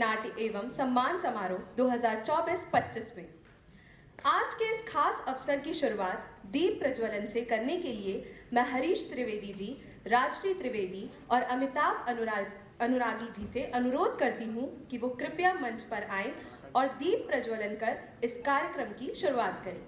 नाट्य एवं सम्मान समारोह 2024-25 में। आज के इस खास अवसर की शुरुआत दीप प्रज्वलन से करने के लिए मैं हरीश त्रिवेदी जी, राजश्री त्रिवेदी और अमिताभ अनुरागी जी से अनुरोध करती हूँ कि वो कृपया मंच पर आएं और दीप प्रज्वलन कर इस कार्यक्रम की शुरुआत करें।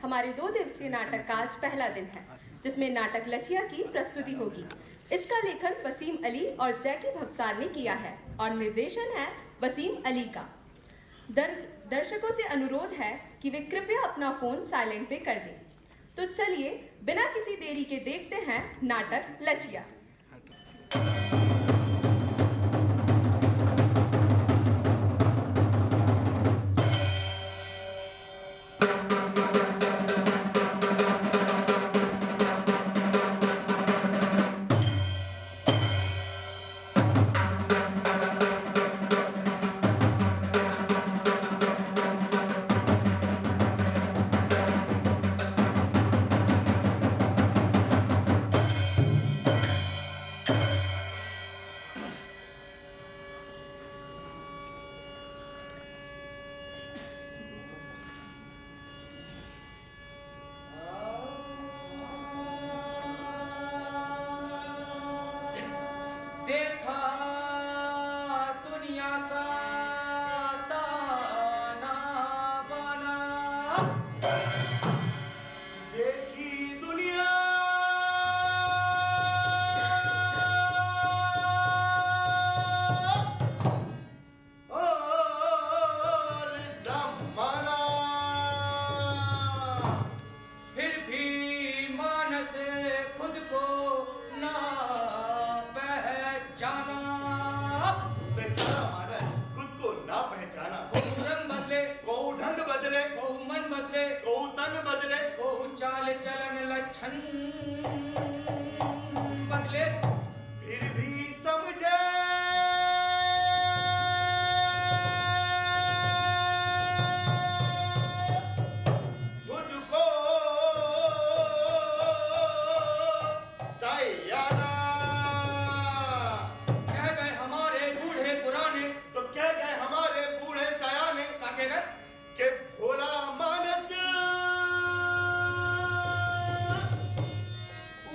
हमारे 2 दिवसीय नाटक का आज पहला दिन है, जिसमें नाटक लचिया की प्रस्तुति होगी। इसका लेखन वसीम अली और जैकी भवसार ने किया है और निर्देशन है वसीम अली का। दर्शकों से अनुरोध है कि वे कृपया अपना फोन साइलेंट पे कर दें। तो चलिए बिना किसी देरी के देखते हैं नाटक लचिया।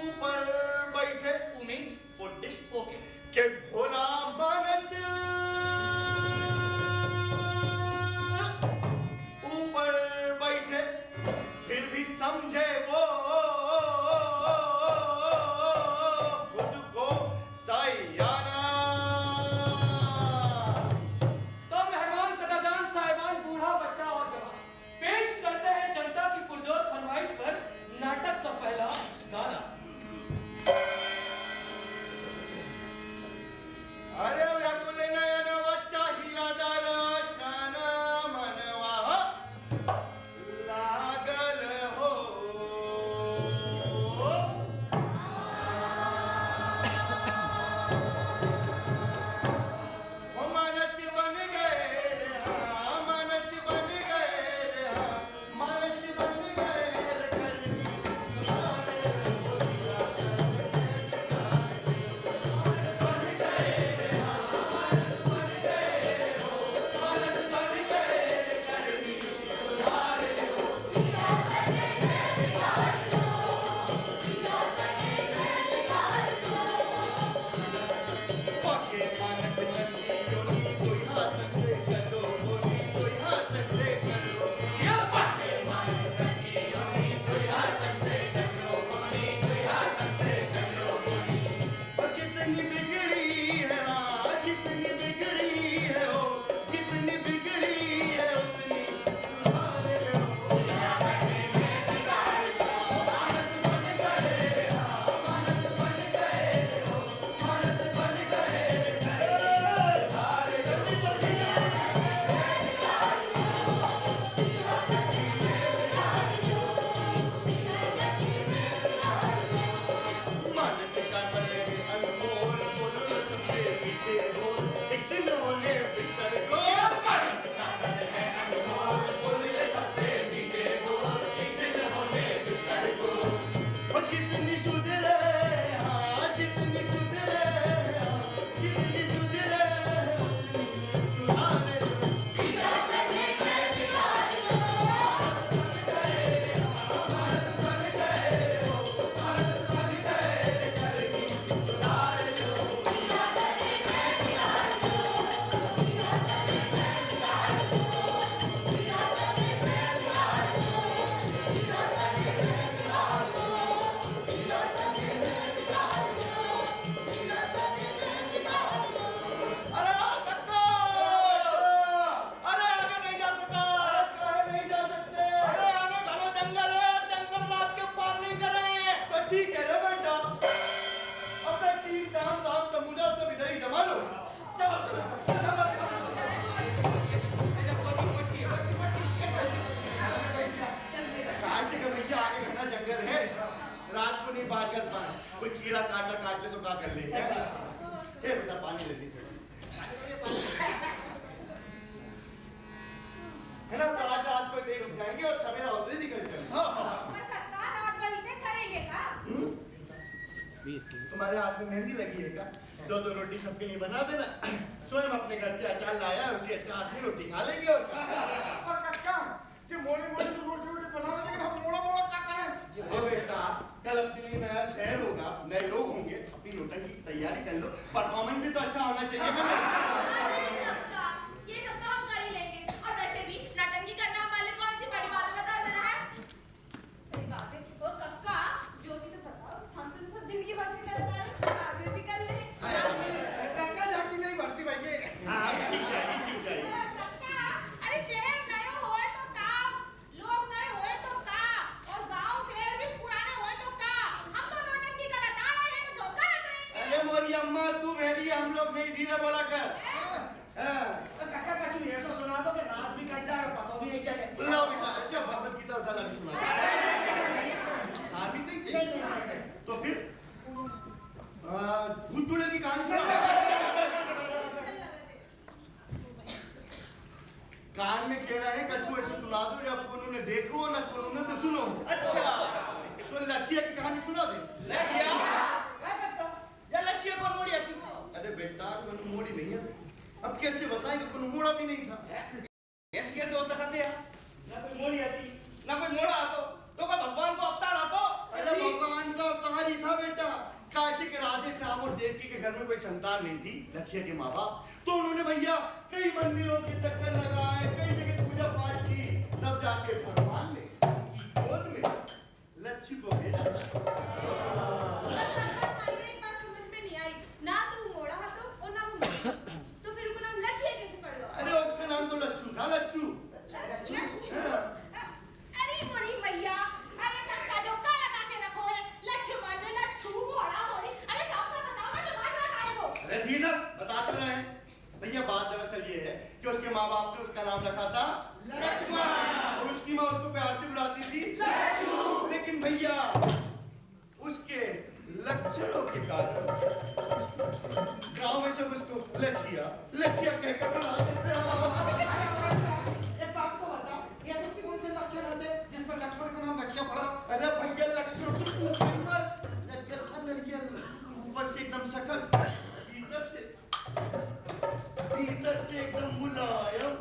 ऊपर ठीक है रे बेटा, अपने 3 दाम दाम तमुजा सब इधर ही जमा लो। काशी का भैया आगे घना जंगल है, रात को नहीं पार कर पाए, कोई कीड़ा काट ले तो क्या कर ले। ए बेटा पानी ले ली है ना, तो आज रात को देर उठ जाएंगे और सवेरा होते ही निकल जाएंगे। तुम्हारे हाथ में मेहंदी लगी है क्या? 2-2 रोटी सबके लिए बना देना, स्वयं अपने घर से अचार लाया है, उसी अचार से रोटी खा लेंगे। और काका जे मोड़े तो रोटी बना लेकिन हम मोड़ा क्या करें? ओ बेटा, कल अपने लिए नया शहर होगा, नए लोग होंगे, अपनी नौटंकी की तैयारी कर लो, परफॉर्मेंस भी तो अच्छा होना चाहिए ना। ये सब तो हम कर ही लेंगे, और वैसे भी नौटंकी करने वाले कौन सी बड़ी बात बता रहा है? सही बात है। और कक्का ज्योति तो बताओ, हम तो सब जिंदगी भर से कर रहे हैं, आगे भी कर लेंगे। काका झाकी नहीं भरती भाई ये। हाँ सीख जाएगी। कक्का, अरे शहर नए होए तो का, लोग नए होए तो का, और गांव शहर भी पुराने होए तो का, हम तो नौटंकी करत आ रहे हैं, सो करत रहेंगे। अरे मोरी अम्मा तू मेरी, हम लोग नहीं, धीरे बोला कर। काका का चुनी ऐसा सुना दो कि रात भी कट जाए और पता भी नहीं चले। लो बेटा, अच्छा भगवत गीता उठाना भी सुना धार्मिक नहीं चाहिए तो फिर भूत चूड़े की कहानी सुना। कान में कह रहे हैं कछु ऐसे सुना दो जब उन्होंने देखो ना उन्होंने तो सुनो। अच्छा तो लछिया की कहानी सुना दे। लछिया या लछिया पर मोड़ी आती। अरे बेटा कोई मोड़ी नहीं है, अब कैसे बताएं कि कोई मोड़ा भी नहीं था। कैसे हो सकते हैं? ना कोई मोड़ी आती ना कोई मोड़ा आतो, तो का भगवान को अवतार आतो। अरे भगवान का अवतार ही था बेटा। काशी के राधे श्याम और देवकी के घर में कोई संतान नहीं थी, लछिया के माँ बाप, तो उन्होंने भैया कई मंदिरों के चक्कर लगाए, कई जगह पूजा पाठ की, तब जाके भगवान ने उनकी गोद में लच्छी को भेजा था। एक बात समझ में नहीं आई, ना तू मोड़ा हाथों और ना वो मोड़ा, तो फिर उसका नाम लच्छी कैसे पड़ गया? अरे उसका नाम तो लच्छू था, लच्छू। अरे मोरी मैया, अरे कक्का जो काला काके रखो है, लक्ष्मण ने लच्छू मोड़ा मोड़ी, अरे साफ साफ बताओ ना, जो बात बताए वो। अरे धीरज बताते रहे हैं भैया, बात दरअसल ये है कि उसके माँ बाप ने उसका नाम रखा था लक्ष्मण और उसकी माँ उसको प्यार से बुलाती थी लच्छू। लेकिन भैया उसके लक्षणों के कारण गांव में सब उसको लछिया लछिया कहकर बुलाते थे। एक बात तो बता, ये तो कौन से लक्षण आते जिस पर लक्ष्मण का नाम लच्छिया पड़ा? अरे भैया लक्षण तो पूछो मत, नरियल था नरियल, ऊपर से एकदम सख्त, भीतर से एकदम मुलायम।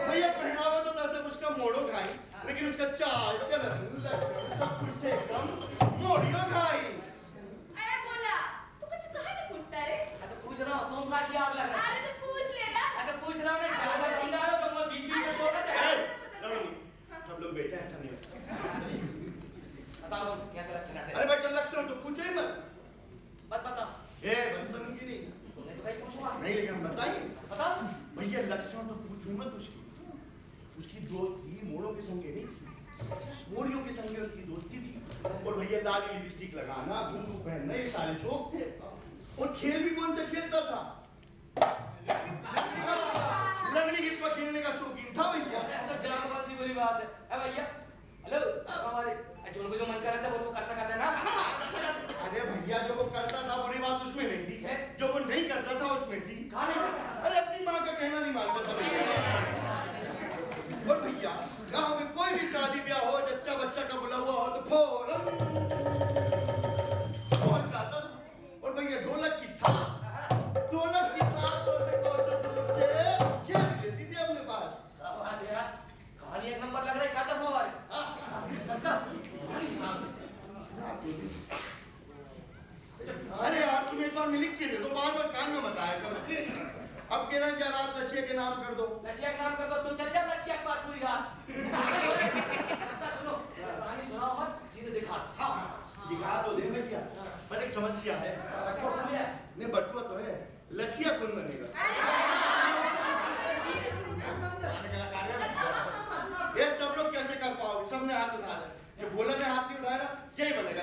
भैया पहनावा तो था सब उसका मोड़ो खाई, लेकिन उसका चाल चलन लक्षण सब कुछ थे एकदम मोड़ियो खाई। अरे बोला, तू कुछ कहाँ से पूछता रे? तो पूछ रहा हूँ तुम का क्या आग लग रहा है? अरे तो पूछ लेना। तो पूछ रहा हूँ ना, क्या बंदा है तो मैं बीच में बोल रहा है। सब लोग बैठे हैं, अच्छा नहीं लगता। बताओ कैसे लक्षण आते हैं? अरे बेटा लक्षण तो पूछो ही मत। बताओ। ए बदतमीजी नहीं, तुमने तो भाई पूछा नहीं लेकिन हम बताइए। बताओ। भैया लक्षण तो पूछो मत उसकी दोस्ती मोड़ों के संगे नहीं थी, मोड़ियों के संगे उसकी दोस्ती थी। और भैया लाल लिपस्टिक लगाना, घुंघरू पहनना, ये सारे शौक थे। और खेल भी कौन सा खेलता था? लंगड़ी गिट्टा खेलने का शौकीन था भैया। तो जान कौन सी बुरी बात है भैया? हेलो हमारे जो मन कर रहा था वो तो कर सकता है ना। अरे भैया जो वो करता था बुरी बात उसमें नहीं थी, जो वो नहीं करता था उसमें थी। कहाँ नहीं करता? अरे अपनी माँ का कहना नहीं मानता था भैया। और भैया गाँव में कोई भी शादी ब्याह हो, जच्चा बच्चा का बुला हुआ हो तो फौरन पहुंच जाता था। और भैया ढोलक की था तो से खेल लेती थी अपने पास। कहानी एक नंबर लग रहा है, क्या चश्मा वाले? अरे यार तुम्हें एक बार मैं लिख के दे दो, बार बार कान में बताया करो। अब कह रहे हैं रात लछिया के नाम कर दो। लछिया का नाम कर दो, तुम चले जाओ लछिया के पास पूरी रात। सुनो कहानी सुनाओ मत, सीधे दिखा। हाँ दिखा तो दे भैया, पर एक समस्या है। नहीं बटुआ तो है, लछिया कौन बनेगा? ये सब लोग कैसे कर पाओगे? सबने हाथ उठा रहे, ये बोला ने हाथ नहीं उठाया ना, यही बनेगा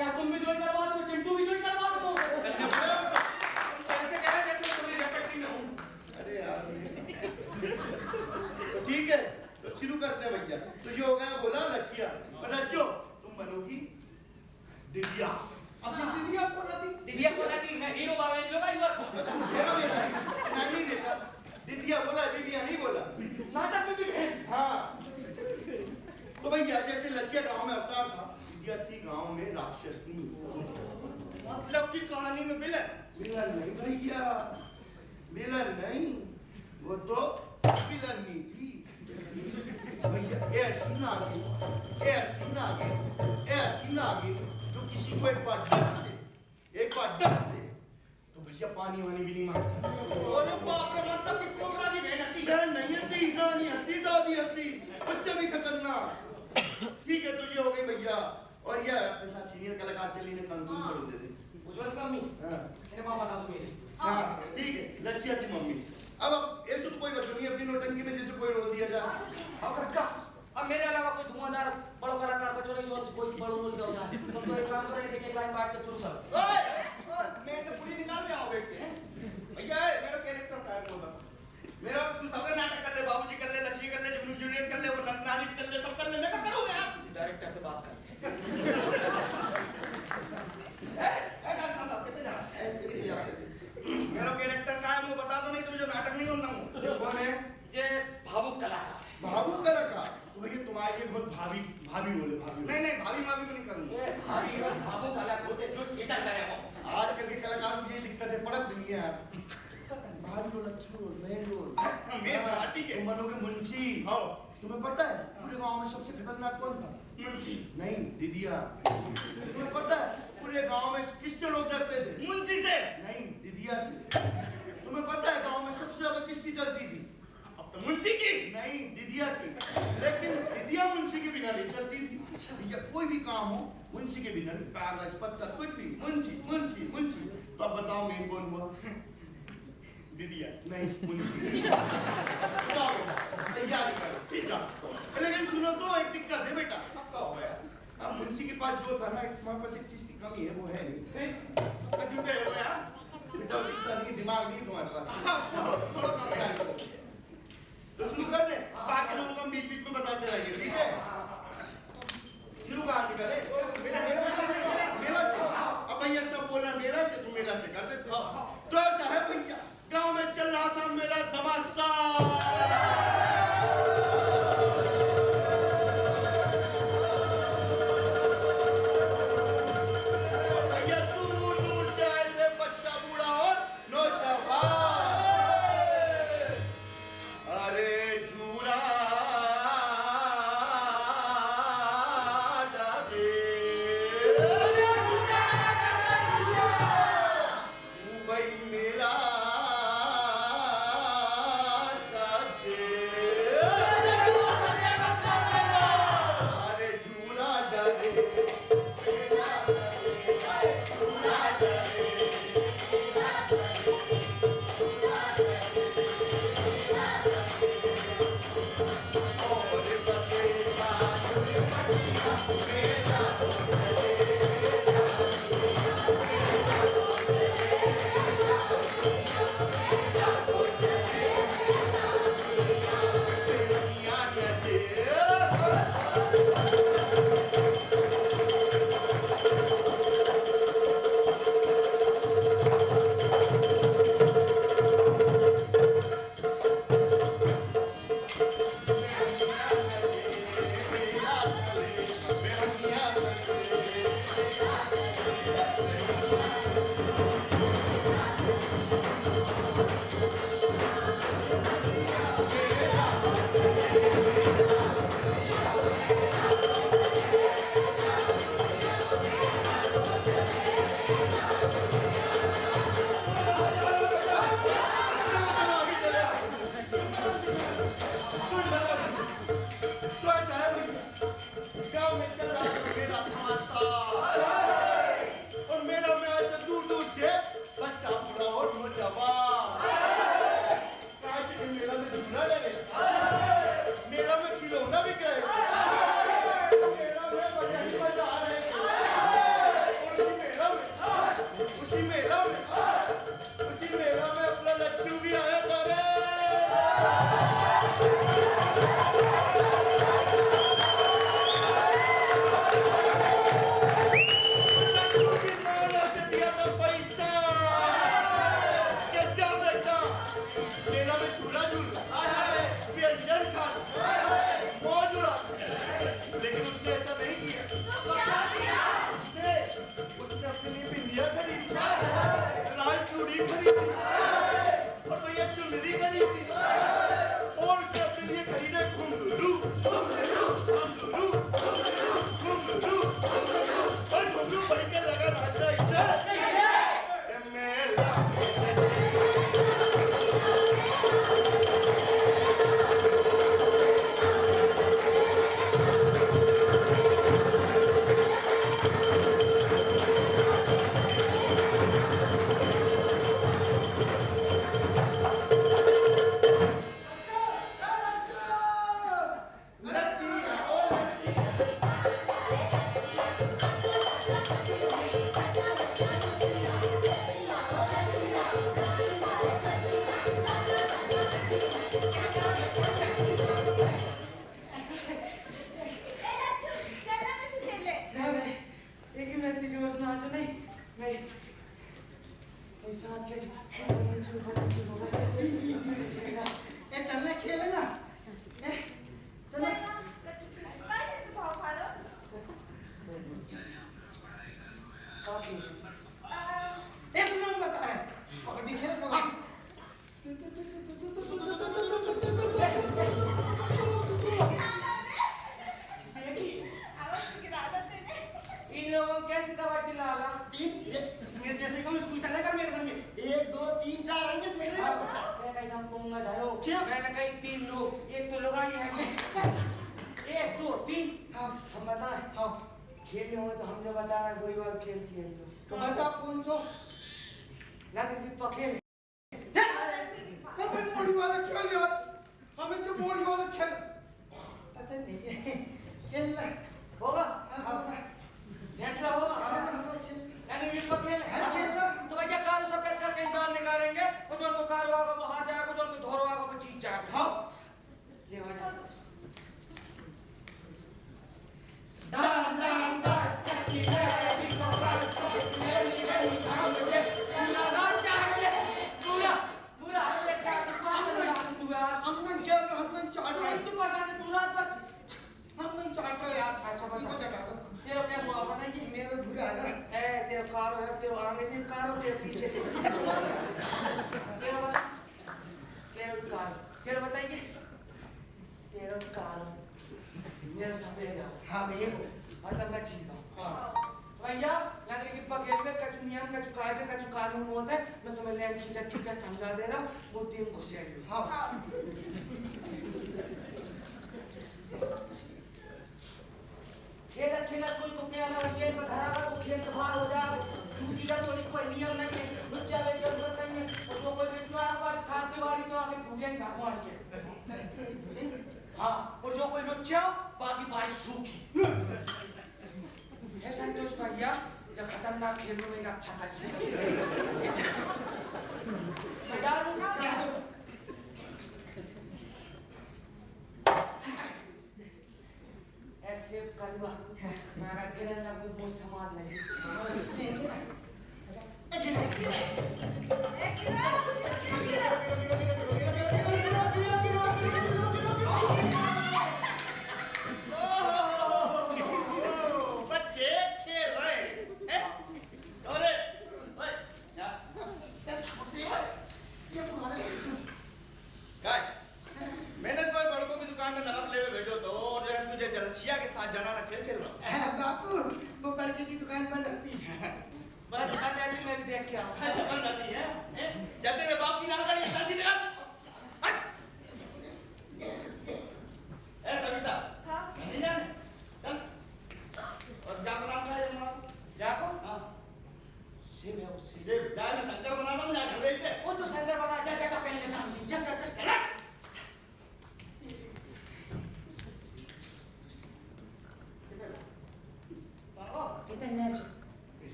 क्या तुम भी ज्वाइन करवा दो, चिंटू भी ज्वाइन करवा दो? करने पड़ेगा। तुम ऐसे कह रहे जैसे मैं तुम्हारी रेपेक्टी में हूँ। अरे यार तो ठीक है, तो शुरू करते हैं भैया। तो ये हो गया बोला लछिया और रज्जो तुम बनोगी दिव्या। अब ये दीदिया को ना दी दीदिया को नहीं, मैं हीरो बाबा इन लोग का यूर को मेरा बेटा सुनाई नहीं देता। दिव्या बोला, दिव्या नहीं बोला। नाटक में भी बहन। हाँ तो भैया जैसे लछिया गांव में अवतार था, दिव्या थी गांव में राक्षसनी। मतलब की कहानी में विलन विलन नहीं भैया, विलन नहीं, वो तो विलनी थी भैया। ऐसी नागिन जो किसी को एक बार डस दे तो भैया पानी वानी भी नहीं मांगता। अरे बाप रे, मतलब कि कोबरा की बहन थी। बहन नहीं हती, नानी हती, दादी हती, उससे भी खतरनाक। ठीक है, तो ये हो गई भैया। और ये अपने साथ सीनियर कलाकार चली ने कानून छोड़ दे दी। उज्जवल का मम्मी, हाँ मेरे मामा नाम मेरे। हाँ ठीक है, लछिया की मम्मी। अब ऐसे तो कोई बच्चों नहीं, अपनी नौटंकी में जैसे कोई रोल दिया जाए। अब कक्का, अब मेरे अलावा कोई धुआंधार बड़ो कलाकार बच्चों नहीं जो कोई बड़ो रोल दो जाए। तुम तो एक काम करो, एक लाइन काट के शुरू करो। ओए मैं तो पूरी निकाल में आओ बैठ के हैं भैया। मेरा कैरेक्टर क्या है बोल बता। मेरा तू सबरे नाटक कर ले, बाबूजी कर ले, लक्ष्मी कर ले, जुगनू जूलियट कर ले, वो नानी कर ले, सब कर ले। मैं क्या करूंगा यार? डायरेक्टर से बात कर। डॉक्टर साहब कितने जा मेरा कैरेक्टर क्या है वो बता दो, नहीं तो मुझे नाटक नहीं होना हूं। कौन है? जे भावुक कलाकार है। भावुक कलाकार। तो भैया तुम्हारे लिए बहुत भाभी रोल है, भाभी। नहीं भाभी माभी को नहीं करूंगा। ये भावी और भावुक कलाकार होते जो थिएटर करे वो। आजकल के कलाकारों की ये दिक्कत है, पड़क नहीं है यार। भाभी रोल, अच्छा रोल, मेन रोल। मैं पार्टी के तुम बनोगे मुंशी। हाँ तुम्हें पता है पूरे गांव में सबसे खतरनाक कौन था? मुंशी नहीं, दीदिया। तुम्हें पता है पूरे गांव में किससे लोग डरते थे? मुंशी से नहीं, दीदिया से। तुम्हें पता है गांव में सबसे ज्यादा किसकी चलती थी? अब तो मुंशी की नहीं, दीदिया की। लेकिन दीदिया मुंशी के बिना नहीं चलती थी। अच्छा भैया, कोई भी काम हो मुंशी के बिना नहीं, कागज पत्तर कुछ भी मुंशी। तो अब बताओ मेन कौन हुआ? दीदिया नहीं, मुंशी। बताओ, तैयारी करो, ठीक है। लेकिन सुनो तो एक दिक्कत है बेटा। अब क्या हो गया? अब मुंशी के पास जो था ना, हमारे पास एक चीज की कमी है, वो है नहीं। सबका जूते हो यार। बेटा दिखता नहीं, दिमाग नहीं तुम्हारे पास। थोड़ा कम है। तो शुरू कर दे, बाकी लोगों को हम बीच में बताते रहेंगे, ठीक है? शुरू कहाँ से करें? मेला से। अब भैया सब बोल रहे मेला से, तो मेला से कर देते। तो ऐसा है भैया, गांव में चल रहा था मेला तमाशा। भैया दूर से आए थे बच्चा, बूढ़ा और नौजवान। अरे जूरा भाई मेरा अरे झूला डरे गाँव में चल रहा था मेला तमाशा। और मेला में आज दूर दूर से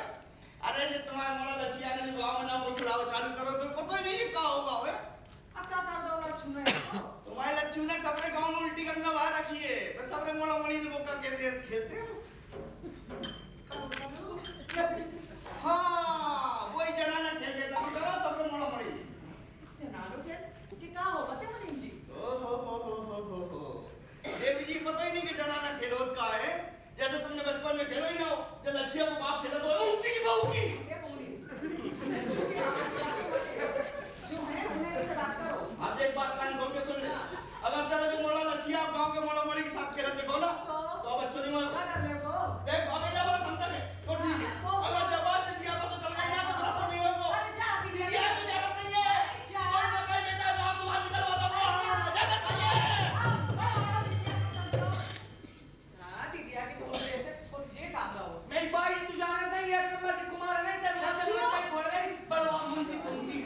तुम्हारे मोड़ा लछिया ने गांव में ना बोल खिलाओ चालू करो तो पता ही नहीं क्या होगा बे। अब क्या कर लच्छू ने सबरे गांव में उल्टी गंगा बहा रखी है। बस सबरे मोड़ा मोड़ी ने बोका कहते हैं खेलते हैं। हाँ वही जनाना खेल खेलता है ना सबरे मोड़ा मोड़ी। जनानो खेल जी का हो बते मनीम जी। ओ देवी जी पता ही नहीं कि जनाना खेलो का है। जैसे तुमने बचपन में खेलो ही ना हो जब लच्छिया को बाप खेला तो उसी की बहू की। जो है उन्हें से बात करो। आप एक बात कान खोल के सुन ले। अगर तेरा जो मोड़ा लच्छिया आप गांव के मोड़ा मोड़ी के साथ खेलते देखो ना तो बच्चों नहीं हुआ। क्या कर रहे हो? देख अभी जब क्षमता में तो ठीक है। अगर जवाब दे दिया तो चल गई ना तो खत्म नहीं होगा। अरे जा दीदी ये तो जरूरत नहीं है। कोई ना कोई बेटा जाओ तुम्हारे निकल वाला वो जरूरत नहीं है। हां दीदी आके बोल रहे थे कुछ ये काम का हो। मेरी बाई तू जाने नहीं है नंबर के कुमार नहीं तेरे हाथ में कहीं फोड़ गई बड़वा मुंशी कुंजी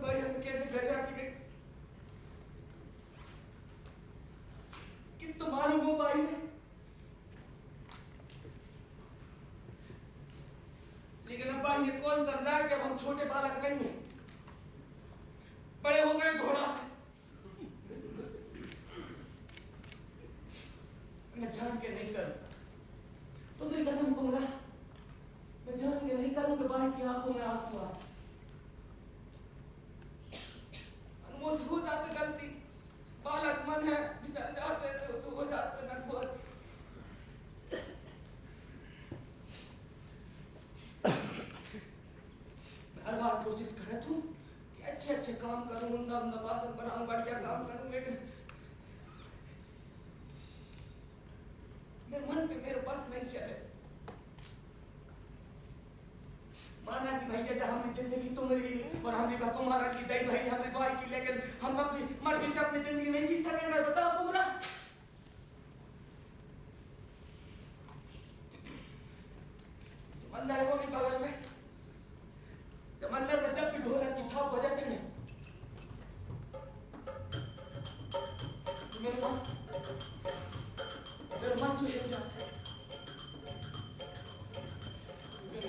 भाई हम कैसे घर आके गए कि तुम्हारा मोबाइल है लेकिन अब भाई ये कौन समझा कि अब हम छोटे बालक नहीं हैं बड़े हो गए घोड़ा से मैं जान के नहीं करूं तो मेरी कसम दूंगा मैं जान के नहीं करूं कि भाई की आंखों में आंसू आ अच्छे अच्छे काम करूं, उम्दा उम्दा बासन बनाऊं, बढ़िया काम करूं, लेकिन मेरे मन पे मेरे बस नहीं चले। माना कि भैया जहाँ हमारी जिंदगी तुम रही और हमारी तुम्हारा की दई भाई हमारी भाई की, लेकिन हम अपनी मर्जी से अपनी जिंदगी नहीं जी सकेंगे। बताओ तुम ना। मंदिर है वो भी बगल में, तो मंदिर में जब भी ढोलक की थाप बजाते हैं मेरे मन जो हिल जाता है। मेरे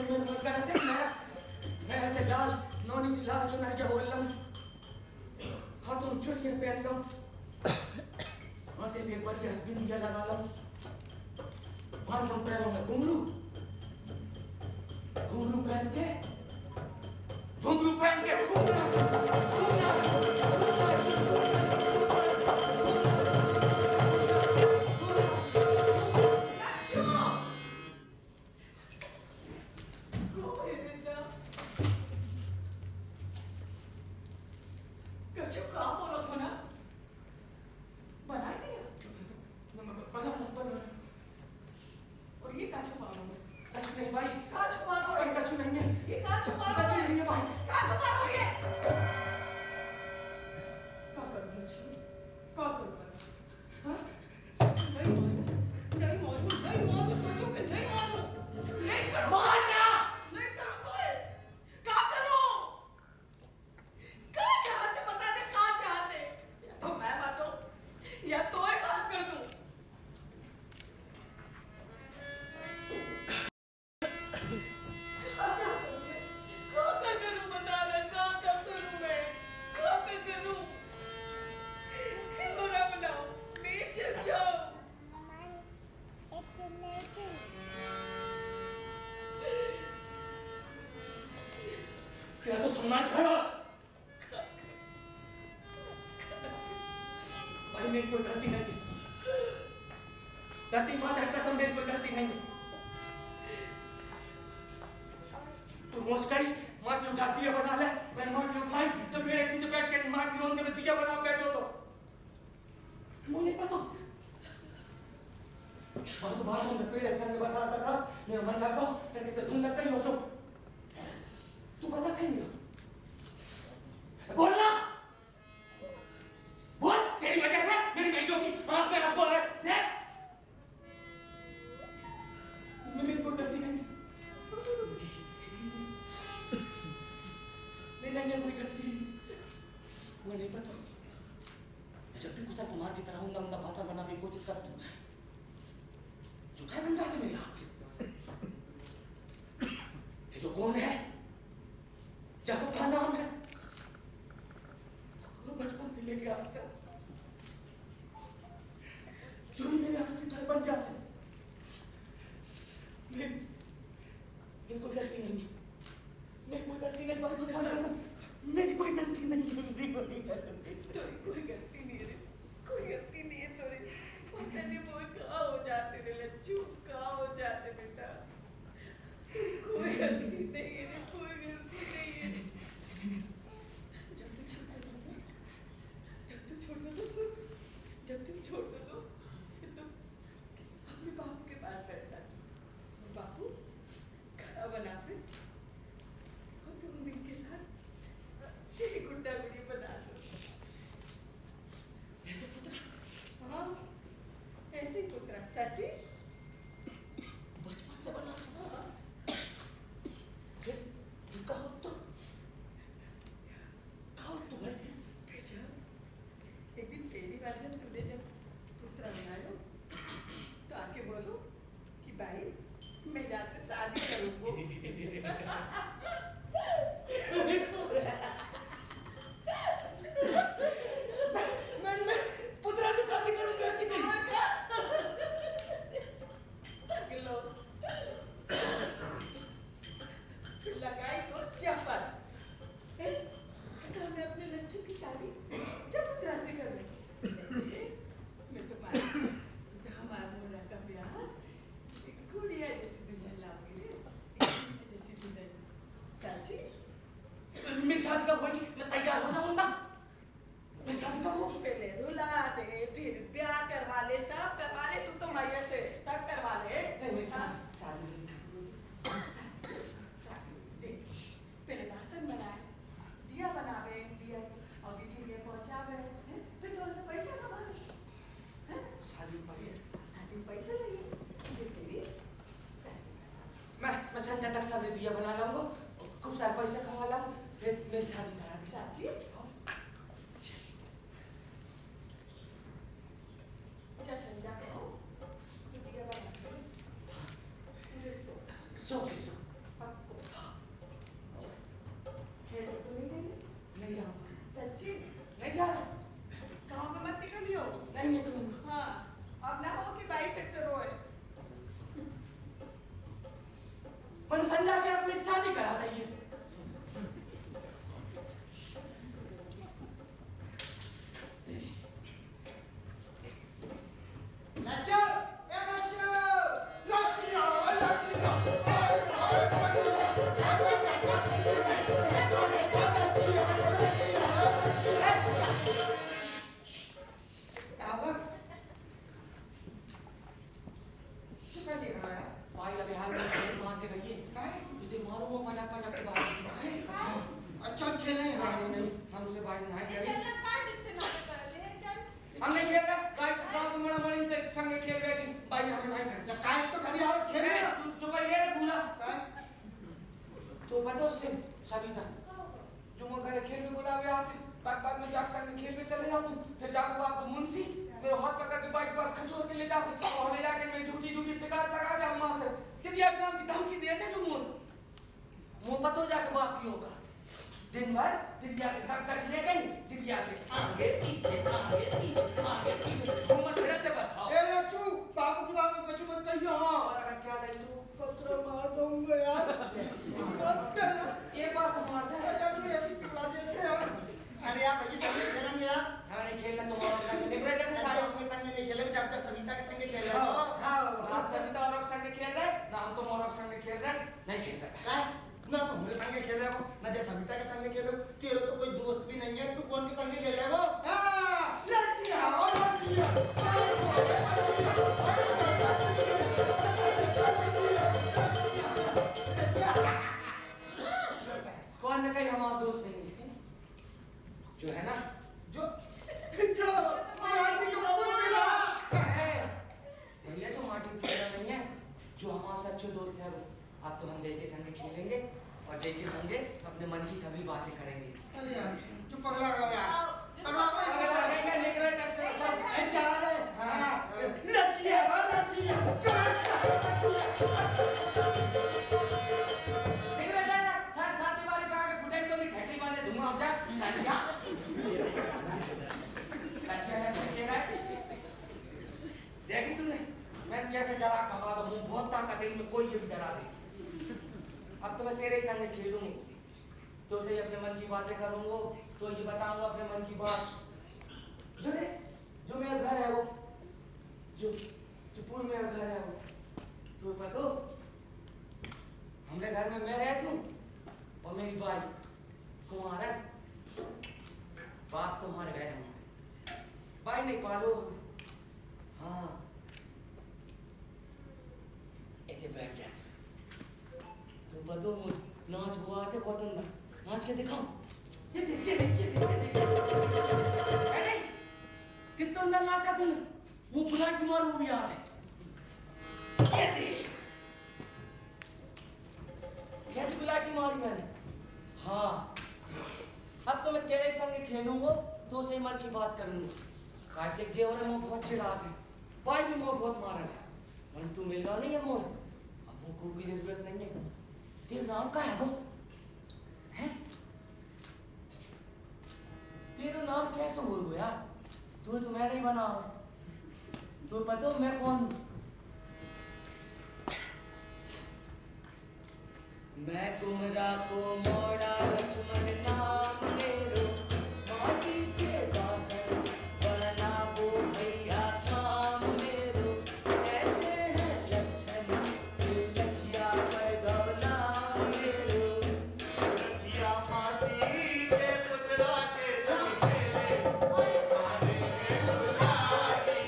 मन का रहता है मैं ऐसे लाल नौनी सी लाल चुनरिया ओढ़ लूं, हाथों में चूड़ियां पहन लूं, माथे पे बढ़िया बिंदिया लगा लूं, बाल लूं पैरों में घुंघरू पहन के घूमना गलती माता कसम मेरी कोई गलती है नहीं। तू मुस्काई माटी उठाती है बना ले, मैंने माटी उठाई तो मेरे नीचे बैठ के माटी रोंदे में दिया बना बैठो तो मुझे नहीं पता बहुत बार हमने पेड़ संग बताता था मेरा मन लगता मैं कितने धुन लगता ही हो तो तू बता कहीं नहीं बोलना बोल तेरी वजह से मेरी बेटियों की आंख में आंसू आ रहे देख मेरी कोई गलती नहीं नहीं कोई गलती वो नहीं पता जब भी कुशल कुमार की तरह उम्दा भाषण बनाने की कोशिश करती हूँ चुकाए बन जाते मेरे हाथ से। ये जो कौन है जहां का नाम है वो बचपन से लेके आज तक जो मेरे हाथ से बन जाते मेरी कोई गलती नहीं है, मेरी कोई गलती नहीं, मेरी कोई गलती नहीं, कोई गलती नहीं है, कोई गलती नहीं है तोरी। पता नहीं वो कहाँ हो जाते रे लच्चू, कहाँ हो जाते बेटा, कोई गलती नहीं है, कोई गलती नहीं है। जब तू छोटा था ना, जब तुम छोटा दो तो अपने बापू के पास बैठा बापू खाना बनाते और तुम उनके साथ अच्छी गुड्डा गुड़ी बना दो। संध्या तक सब दिया बना लाऊंगा, खूब सारे पैसे कमा लाऊं, फिर मेरी शादी करा दी चाची। अच्छा संध्या को दिया बना पूरे सो आपको खेल तो नहीं देंगे? नहीं जाऊंगा, सच्ची नहीं जा रहा, गाँव में मत निकलियो। नहीं निकलूंगा। हाँ अब ना हो कि भाई फिर से रोए। पर संध्या के अपनी शादी करा देंगे। लच्चा, ए लच्चा, लच्चिया, लच्चिया, क्या देख रहा है? भाई अभी हाल में मार के गई है। तुझे मारूंगा पटक पटक के बाद। अच्छा खेले नहीं हाँ नहीं हमसे भाई नहीं चल करी। ना काय कितने नाटक कर रहे हैं चल। हम नहीं खेल रहे। भाई गांव के बड़ा बड़ी से संग खेल रहे कि भाई हमें नहीं कर। काय तो कभी और खेले तू चुप ही रह पूरा। तो बताओ से सविता जो मैं घर खेल में बुलावे आते बाद में जाके संग खेल में चले जाओ फिर जाके बाप मुंशी मेरे हाथ पकड़ के बाइक पास खचोर के ले जाते और ले जाके मेरी झूठी झूठी शिकायत लगा दे अम्मा से कि ये अपना धमकी देते जो मुंह पतो जाके बाप की होगा दिन भर दिदिया के साथ टच लेके दिदिया के आगे पीछे घूमत फिरते बस आओ। ए लच्चू बाबू की बात में कुछ मत कहियो हाँ और अगर क्या करी तू पत्र मार दूंगा यार अब क्या एक बार तो मार दे। अरे तू ऐसी पिला देते यार अरे यार भैया चल खेलेंगे यार हाँ नहीं खेलना तो मारो संग निकल रहे जैसे सारे सारे अपने संग नहीं खेले चाचा सविता के संग खेले हाँ हाँ आप सविता और संग खेल रहे ना हम तो मोरब संग खेल रहे नहीं खेल रहे। ना तो मेरे संग खेले हो ना जैसे सविता के संग खेले हो तेरे तो कोई दोस्त भी नहीं है तू कौन के संग खेले हो हाँ लच्चिया और लच्चिया कौन ने कही हमारा दोस्त नहीं है जो है ना जो जो माटी को पुतला भैया जो माटी खेला नहीं है जो हमारा सच्चे दोस्त है वो अब तो हम जय के संग खेलेंगे और जय के संगे अपने मन की सभी बातें करेंगे। अरे यार तू पगला गया यार पगला अगर गया चलेंगे निकल रहे कैसे ए जा रहे हाँ लच्चिया और लच्चिया निकल जाएगा सारे साथी वाले पे आके फुटाई तो नहीं ठेठी बांधे धुआं हो जाए काटिया कैसे खेलेगा देखी तूने मैं कैसे डरा भगा दो मुंह बहुत ताकत है इनमें कोई ये भी डरा दे। अब तो मैं तेरे ही संग खेलूंगा तो से अपने मन की बातें करूंगा तो ये बताऊंगा अपने मन की बात जो दे जो मेरा घर है वो जो जो पूर्व मेरा घर है वो तो पता हमरे घर में मैं रहती हूँ और मेरी बाई कुमारन बात तुम्हारे गए हमारे बाई नहीं पालो हाँ इतने बैठ जाते तो बतो नाच हुआ थे बहुत अंदर नाच के दिखाओ अरे कितना अंदर नाचा तूने मुंह बुला के मार वो भी आते ये देख कैसे बुलाटी मारी मैंने हाँ अब तो मैं तेरे संग खेलूंगा तो सही मन की बात करूंगा कैसे जे और मैं बहुत चिढ़ा थे भाई भी मुझे बहुत मारा था मन तू मिलना नहीं है मोर अब मुझको की जरूरत नहीं है तेरा नाम क्या है वो हैं तेरा नाम कैसे हुआ यार तू तो मैं नहीं बना तू पता हो मैं कौन हूँ मैं कुमरा को मोड़ा लक्ष्मण नाम मेरो माटी के बासन बना वो भैया काम मेरो ऐसे हैं लक्षण लचिया पर गौना मेरो लच्चिया माटी के पुतला के संग खेले हमारे गुलाटी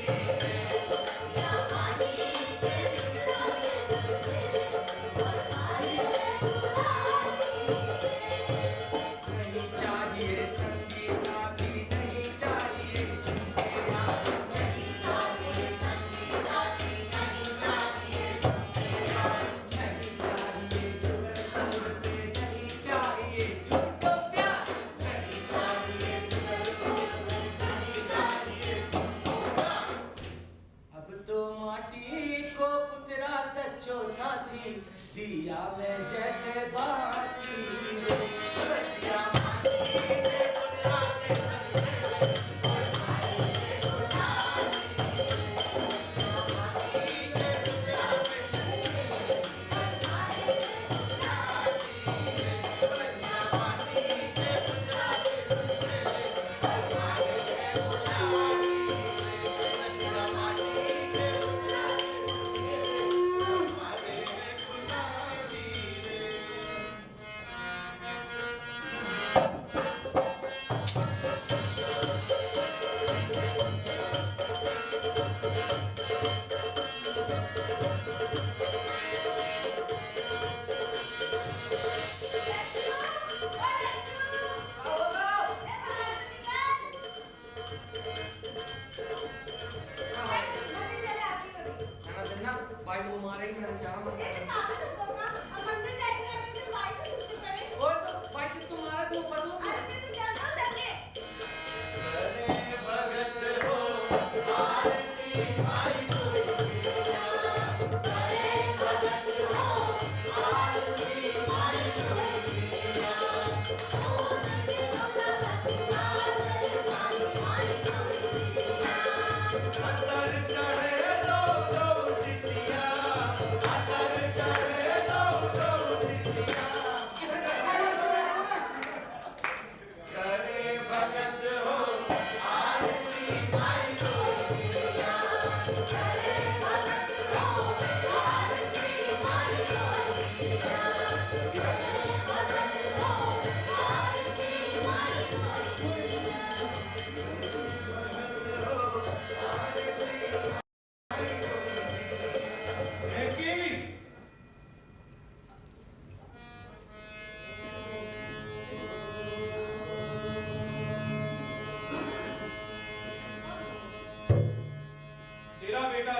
में जैसे बाकी रे। लचिया माटी के पुतला के संगे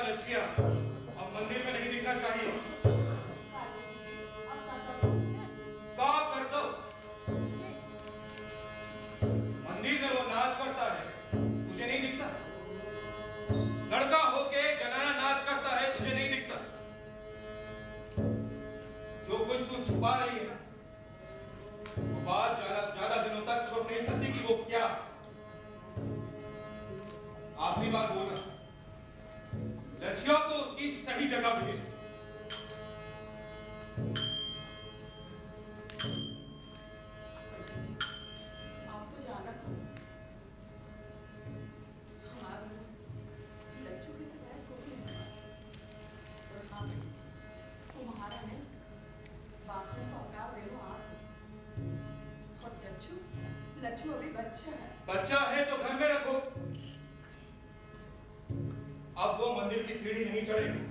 लचिया अब मंदिर में नहीं दिखना चाहिए। का कर दो। मंदिर में वो नाच करता है, तुझे नहीं दिखता? लड़का होके जनाना नाच करता है, तुझे नहीं दिखता? जो कुछ तू छुपा रही है ना, वो बात ज्यादा दिनों तक छुप नहीं सकती कि वो क्या। आखिरी बार बोल रहा, लक्ष्य को उसकी सही जगह भेज। आप तो जाना था हमारा लच्चू की शिकायत को भी नहीं। और हाँ तुम्हारा है बासने का अवतार दे लो आप। और लच्चू अभी बच्चा है। बच्चा है तो घर में रखो। अब वो मंदिर की सीढ़ी नहीं चढ़ेगी,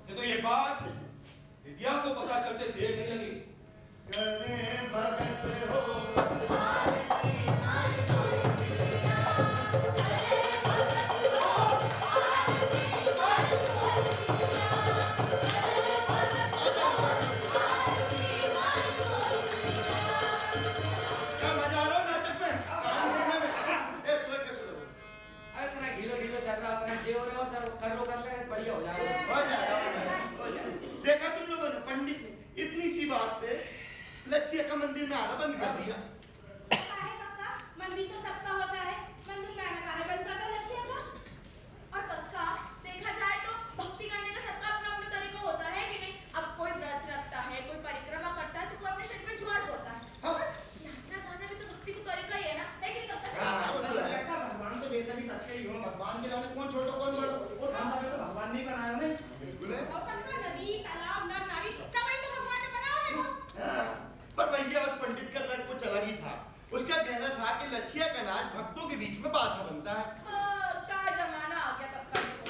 नहीं तो ये बात विद्या को पता चलते देर नहीं लगेगी। करे भगत हो देखा तुम लोगों ने, पंडित ने इतनी सी बात पे लक्ष्य का मंदिर में आना बंद कर दिया। मंदिर तो सबका होता है, मंदिर में आना काहे बंद करता लक्ष्य का? और कक्का देखा जाए तो भक्ति करने का सबका अपना अपना तरीका होता है कि नहीं? अब कोई व्रत रखता है, कोई परिक्रमा करता है, तो कोई अपने शरीर पे जुआर होता है। हाँ। नाचना गाना भी तो भक्ति का तरीका ही है ना, है कि नहीं कक्का? भगवान तो वैसे भी सबके ही हो। भगवान के नाम कौन छोटो कौन बड़ो, और हम सब तो भगवान ने बनाया उन्हें। बिल्कुल है। और कक्का नदी, तालाब, नर नारी सब तो भगवान ने बनाया है ना। हाँ, पर भैया उस पंडित का तर्क कुछ अलग ही था। उसका कहना था कि लक्ष्य का नाच भक्तों के बीच में बाधा बनता है। का जमाना आ गया कक्का को।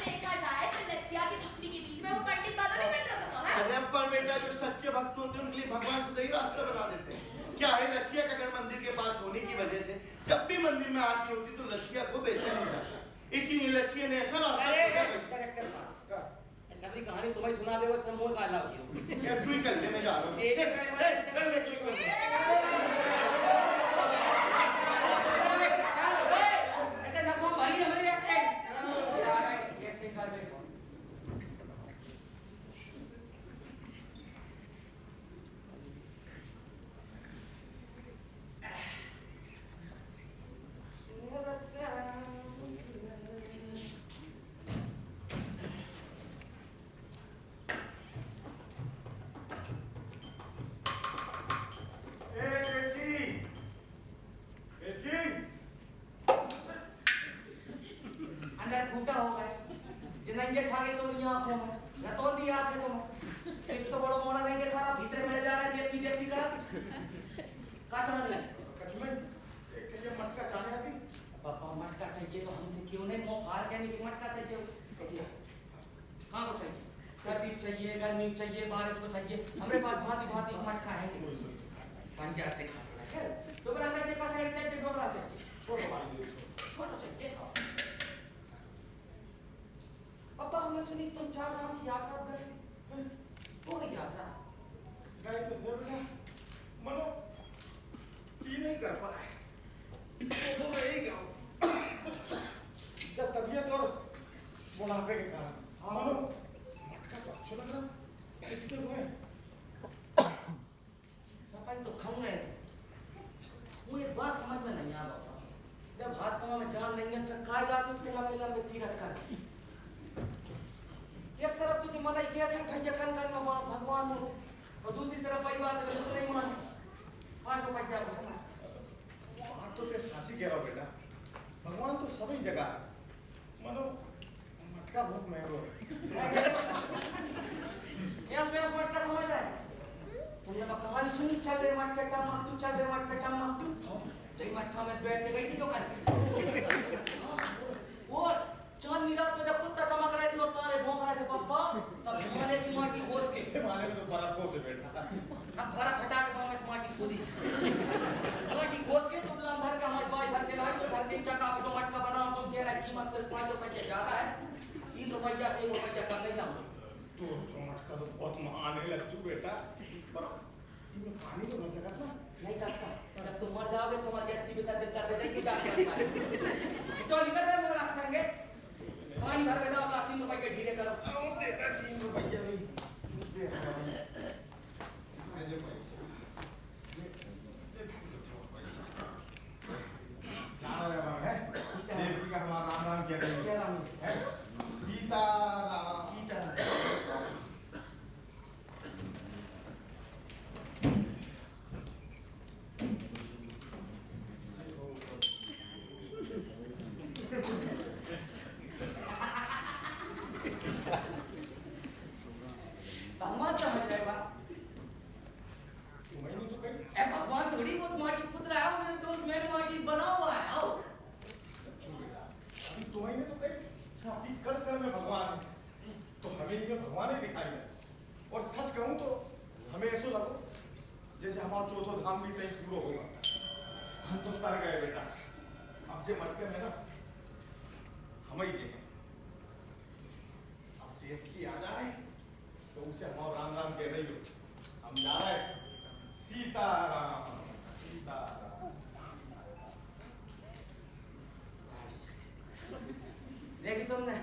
देखा जाए तो लक्ष्य की भक्ति के बीच में वो पंडित बाधा नहीं बैठ रहा तो है। अरे पर बेटा, जो सच्चे भक्त होते हैं उनके लिए भगवान खुद ही रास्ता बना देते हैं। क्या है, लक्ष्य का घर मंदिर के पास होने की वजह से जब भी मंदिर में आरती होती तो लक्ष्य को बेचैन हो जाता। इसीलिए लक्ष्य ने ऐसा रास्ता खोजा। डायरेक्टर साहब, सभी कहानी तुम्हें सुना दे, उसमें मोड़ का अलाव किया। क्या तू ही कल मैं जा रहा हूँ। का चलाने कछुए एक ये मटका चाने आती पापा मटका चाहिए तो हमसे क्यों नहीं मोकार कहने की मटका चाहिए हाँ को चाहिए सर्दी चाहिए गर्मी चाहिए बारिश को चाहिए हमारे पास भांति भांति मटका है पानी जाते खा तो बड़ा चाहिए पास चाहिए बड़ा चाहिए छोटा चाहिए पापा हमने सुनी तुम 4 धाम की यात्रा गए थे वो यात्रा गए तो थे बेटा मनो ये नहीं कर पाए तो मैं यही गाऊं जब तबीयत और बुढ़ापे के कारण मनो मटका तो अच्छा लग रहा कितने हुए सपन तो खाऊं है मुझे बात समझ में नहीं आ रहा जब हाथ पांव में जान नहीं है तो कहा जाती उतने लंबे लंबे तीरथ कर एक तरफ तुझे मना किया था भैया कन करना भगवान ने और दूसरी तरफ वही बात है तो नहीं माना 500 पैसा बात तो तेरे साची कह रहा हो बेटा भगवान तो सभी जगह है मनो मटका बहुत महंगा है यस मटका समझ रहा है तुमने कहानी सुनी चल रहे मटका टमक तू चल रहे मटका टमक तू जय मटका में बैठ के गई थी क्यों करके वो चांदनी रात में जब कुत्ता चमक रहे थे और तारे भौंक रहे थे पापा तब हिमालय की माटी खोद के हिमालय में तो बर्फ बहुत है बेटा अब बर्फ हटा के पाँव में माटी खोदी माटी खोद के टुकड़ा भर के हमारे बाई भर के लाई और भर के चका जो मटका बना तुम कह रहे कीमत सिर्फ 5 रुपए ज्यादा है 3 रुपया से 1 रुपया कम नहीं लाऊंगा तो जो मटका तो बहुत महान है लच्चू बेटा पर इसमें पानी तो भर सकत ना नहीं करता जब तुम मर जाओगे तुम्हारी अस्थि विसर्जन कर दे जाएगी डॉक्टर तो निकल रहे मोला संगे पानी भर के दाव 3 रुपए के ढीले करो तेरा 3 रुपया भी जो पैसा जाना है देवी का हमारा राम राम कह रही है सीता भगवान समझ रहे बा मैंने तो कही ए भगवान थोड़ी बहुत माटी पुत्र है मैंने तो मेरे माटी बना हुआ है आओ अभी तुम्हें तो कही अभी कड़ में भगवान है तो हमें इनमें भगवान ही दिखाई दे और सच कहूं तो हमें ऐसा लगो जैसे हमारा चौथो धाम भी कहीं पूरा होगा हम तो तर गए बेटा अब जे मटके में ना हम ही जे हैं अब देख की आ जाए तो उसे हमारा राम राम कह रही हो हम जा रहे सीताराम सीताराम देखी तुमने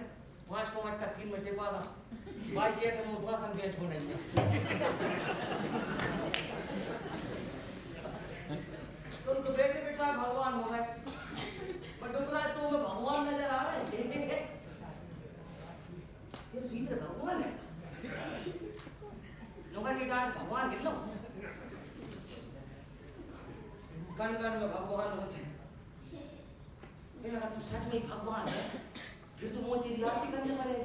5 को मटका 3 में टिपा था भाई ये तो मुंह भाषण बेच हो नहीं है तुम तो बेटे बेटा भगवान हो गए पर डुबरा तो में भगवान नजर आ रहे हैं सिर्फ भीतर भगवान है लोगों की डांट भगवान हिल लो कण कण में भगवान होते हैं लेकिन अगर तू सच में भगवान है फिर तो मोती तेरी आरती करने वाले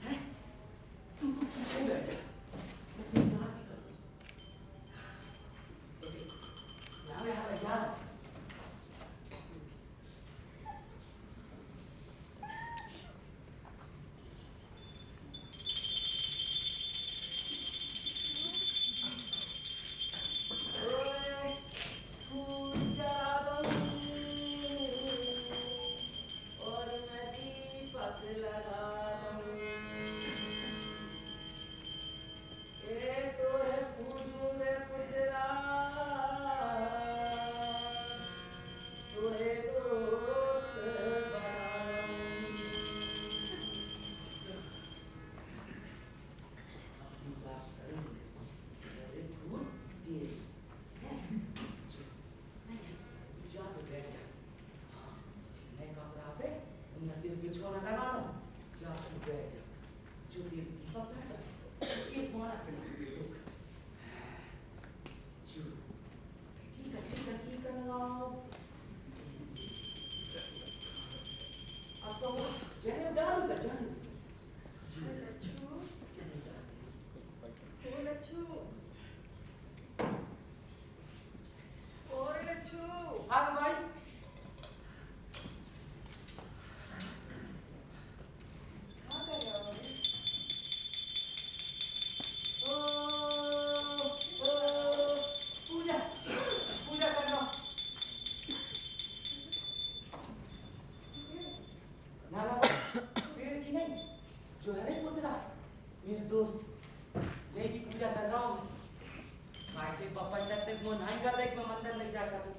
हैं तू पीछे बैठ जा मैं तेरी आरती करूं तो देख यार लच्छू हाँ भाई कहाँ कर रहे हो अभी? पूजा पूजा करना ना ना पेड़ की नहीं जो है ना पुतला मेरे दोस्त जय की पूजा कर रहा हूँ ऐसे पंडित ने वो नहीं कर रहे कि मैं मंदिर नहीं जा सकूं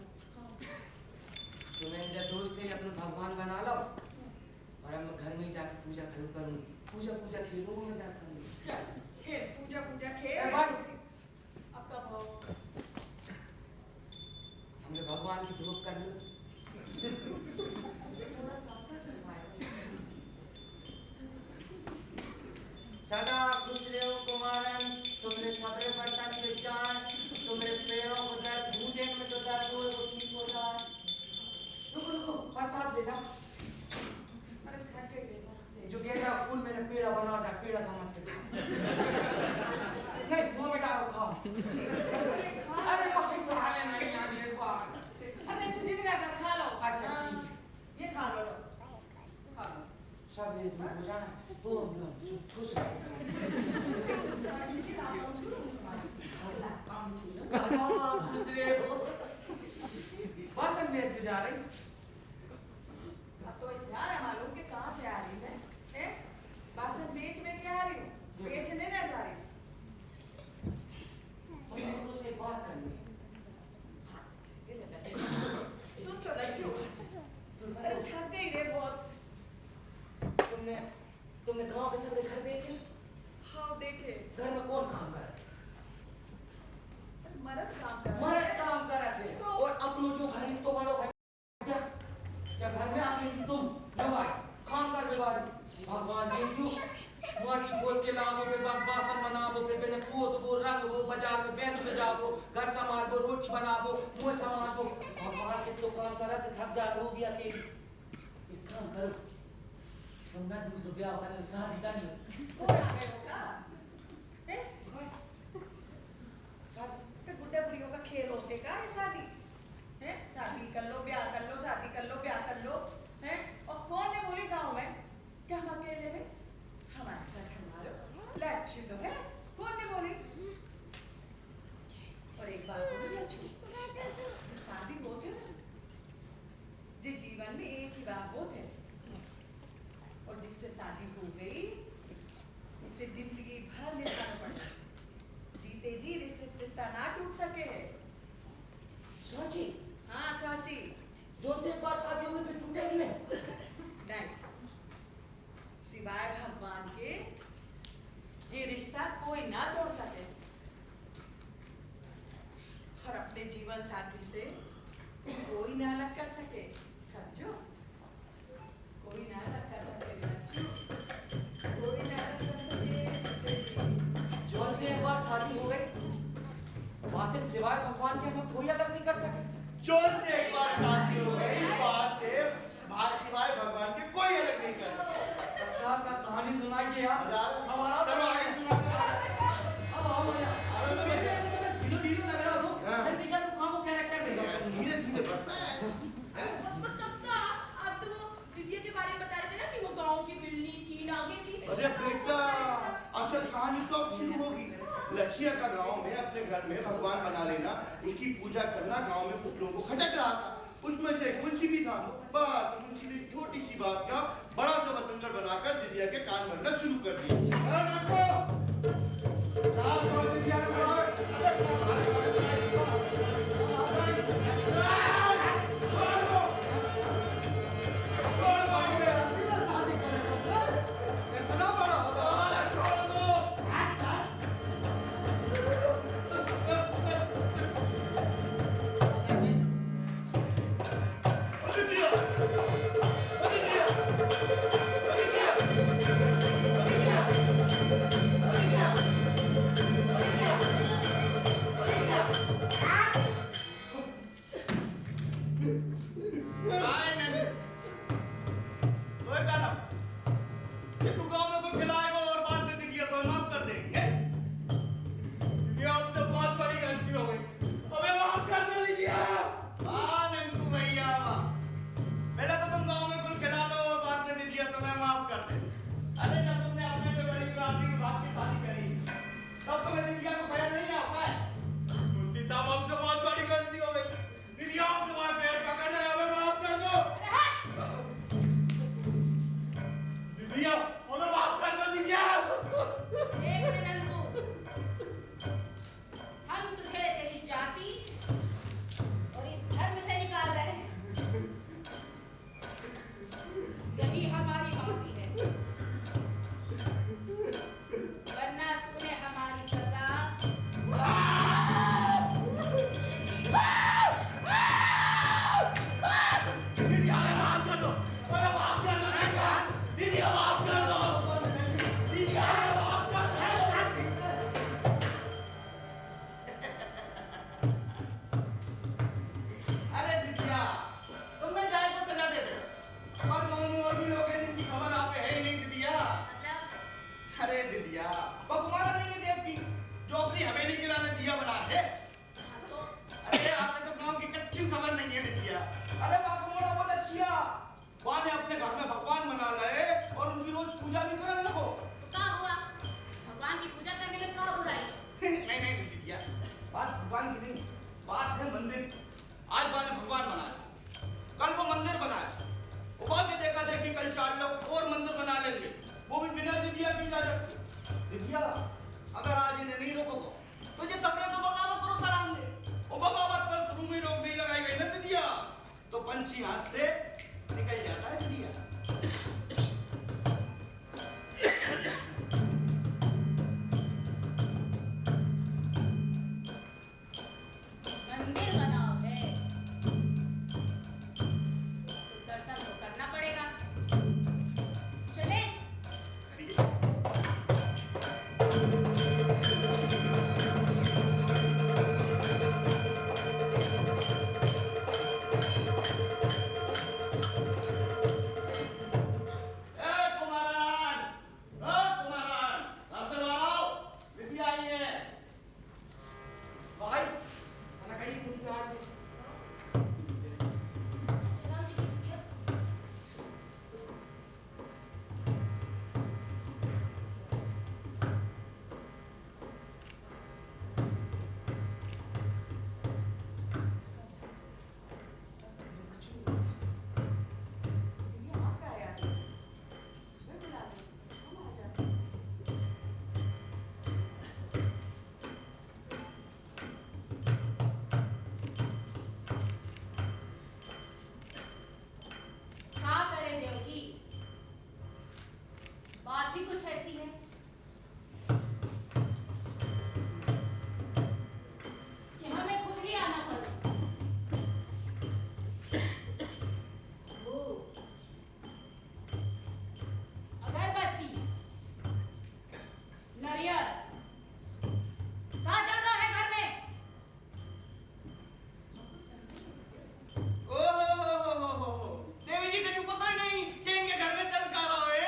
तो मैं जब दोस्त है अपने भगवान बना लो और अब मैं घर में ही जाकर पूजा करूँ पूजा पूजा खेलूंगा मैं जाकर चल खेल पूजा पूजा ए खेल भाई। अब कब हो हमने भगवान की धूप कर लो थोड़ा काका चलवाए सदा खुश रहो कुमारन तुम्हारे सबरे बर्तन के जान तुम्हारे पैरों को दर्द घूटे में तो दर्द हो वो ठीक हो जाए रुको रुको प्रसाद ले जाओ अरे थक गई देखो जो गेंदा फूल मैंने पेड़ा बना जा पेड़ा समझ के नहीं मुंह में डालो खाओ अरे बाकी खा लेना ही यार ये बात अरे छुट्टी नहीं रखा खा लो अच्छा, हाँ, ठीक ये खा लो खा लो सब ये हो जाना वो हम खुश सदा खुश रहो बस हम बेच जा रही अब तो इतना ना मालूम कि कहाँ से आ रही है हैं? बासन बेच में क्या आ रही हूँ बेचने ना जा रही तो से बात करनी हाँ, ये ले ले। सुन तो लच्छू अरे थक गई रे बहुत तुमने तुमने गांव के सब घर देखे हाँ देखे घर में कौन काम कर मरद काम कर मर्द काम कर रहे थे तो- और अपनो जो घर ही तो बड़ो क्या क्या घर में आके तुम भाई काम कर बीमारी भगवान देखियो माटी खोद के लाओ फिर बासन बनाओ फिर मैंने पोत वो रंग वो बाजार में बेच में जाओ घर संभालो रोटी बनाओ मुंह संभालो भगवान के तो काम करा तो थक जाते हो गया कि एक काम करो तुम ना दूसरे ब्याह कर लो शादी कर लो कौन आ गए हो क्या हैं? शादी तो बुढ़े बुढ़ियों का खेल होते का है शादी हैं शादी कर लो ब्याह कर लो शादी कर लो ब्याह कर लो हैं और कौन ने बोली गाँव में क्या हम अकेले हैं हमारे साथ हमारो लच्छू तो है कौन ने बोली और एक बात बोली लच्छू तो शादी होती है ना जिस जीवन में एक ही बार होते और जिससे शादी हो गई उससे जिंदगी भर निभाना पड़ता जीते जी रिश्ता ना टूट सके सोची हाँ साची जो से एक बार शादी हो गई फिर टूटेगी नहीं नहीं सिवाय भगवान के ये रिश्ता कोई ना तोड़ सके और अपने जीवन साथी से कोई ना अलग कर सके समझो कोई ना अलग कर सके लच्छू। कोई ना अलग कर सके जो से एक बार शादी हो गई वहां से सिवाय भगवान के हमें कोई अलग नहीं कर सके चोर से एक बार शादी हो गई बात से सिवाय भगवान के कोई अलग नहीं कर सकता। का कहानी सुनाइए यार हमारा चलो आगे सुना अब आओ यार ढीलो ढीलो लग रहा हो मैं देखा तो काम को कैरेक्टर में धीरे धीरे बढ़ता है कक्का आप तो वो दीदी के बारे में बता रहे थे ना कि वो गांव की बिल्ली थी नागिन थी अरे बेटा असल कहानी कब शुरू होगी लक्ष्य का गांव में अपने घर में भगवान बना लेना उसकी पूजा करना गांव में कुछ लोगों को खटक रहा था उसमें से मुंशी भी था बस मुंशी ने छोटी सी बात का बड़ा सा बतंगड़ बनाकर दिदिया के कान भरना शुरू कर दिया हवेली किराने दिया बना दे। तो अरे आपने तो गांव की कच्ची खबर नहीं है दिया। अरे बाप मोड़ा बोला चिया वहां ने अपने घर में भगवान बना लाए और उनकी रोज पूजा भी करने लगो। क्या हुआ? भगवान की पूजा करने में क्या बुराई? नहीं दिया, बात भगवान की नहीं, बात है मंदिर। आज बा ने भगवान बनाया, कल वो मंदिर बनाया, वो के देखा देखी कल 4 लोग और मंदिर बना लेंगे, वो भी बिना दिदिया की इजाजत के। दिदिया अगर आज इन्हें नहीं रोकोगे तो ये सबने तो बगावत करो कराएंगे। वो बगावत पर शुरू में रोक नहीं लगाई गई ना दिदिया तो पंछी हाथ से निकल जाता है दिदिया। मंदिर बनाओगे तो दर्शन तो करना पड़ेगा। चले बात ही कुछ ऐसी है कि हमें खुद ही आना पड़े। वो अगरबत्ती नारियल कहाँ चल रहा है घर में? देवी जी को पता ही नहीं कि इनके घर में चल का रहा है।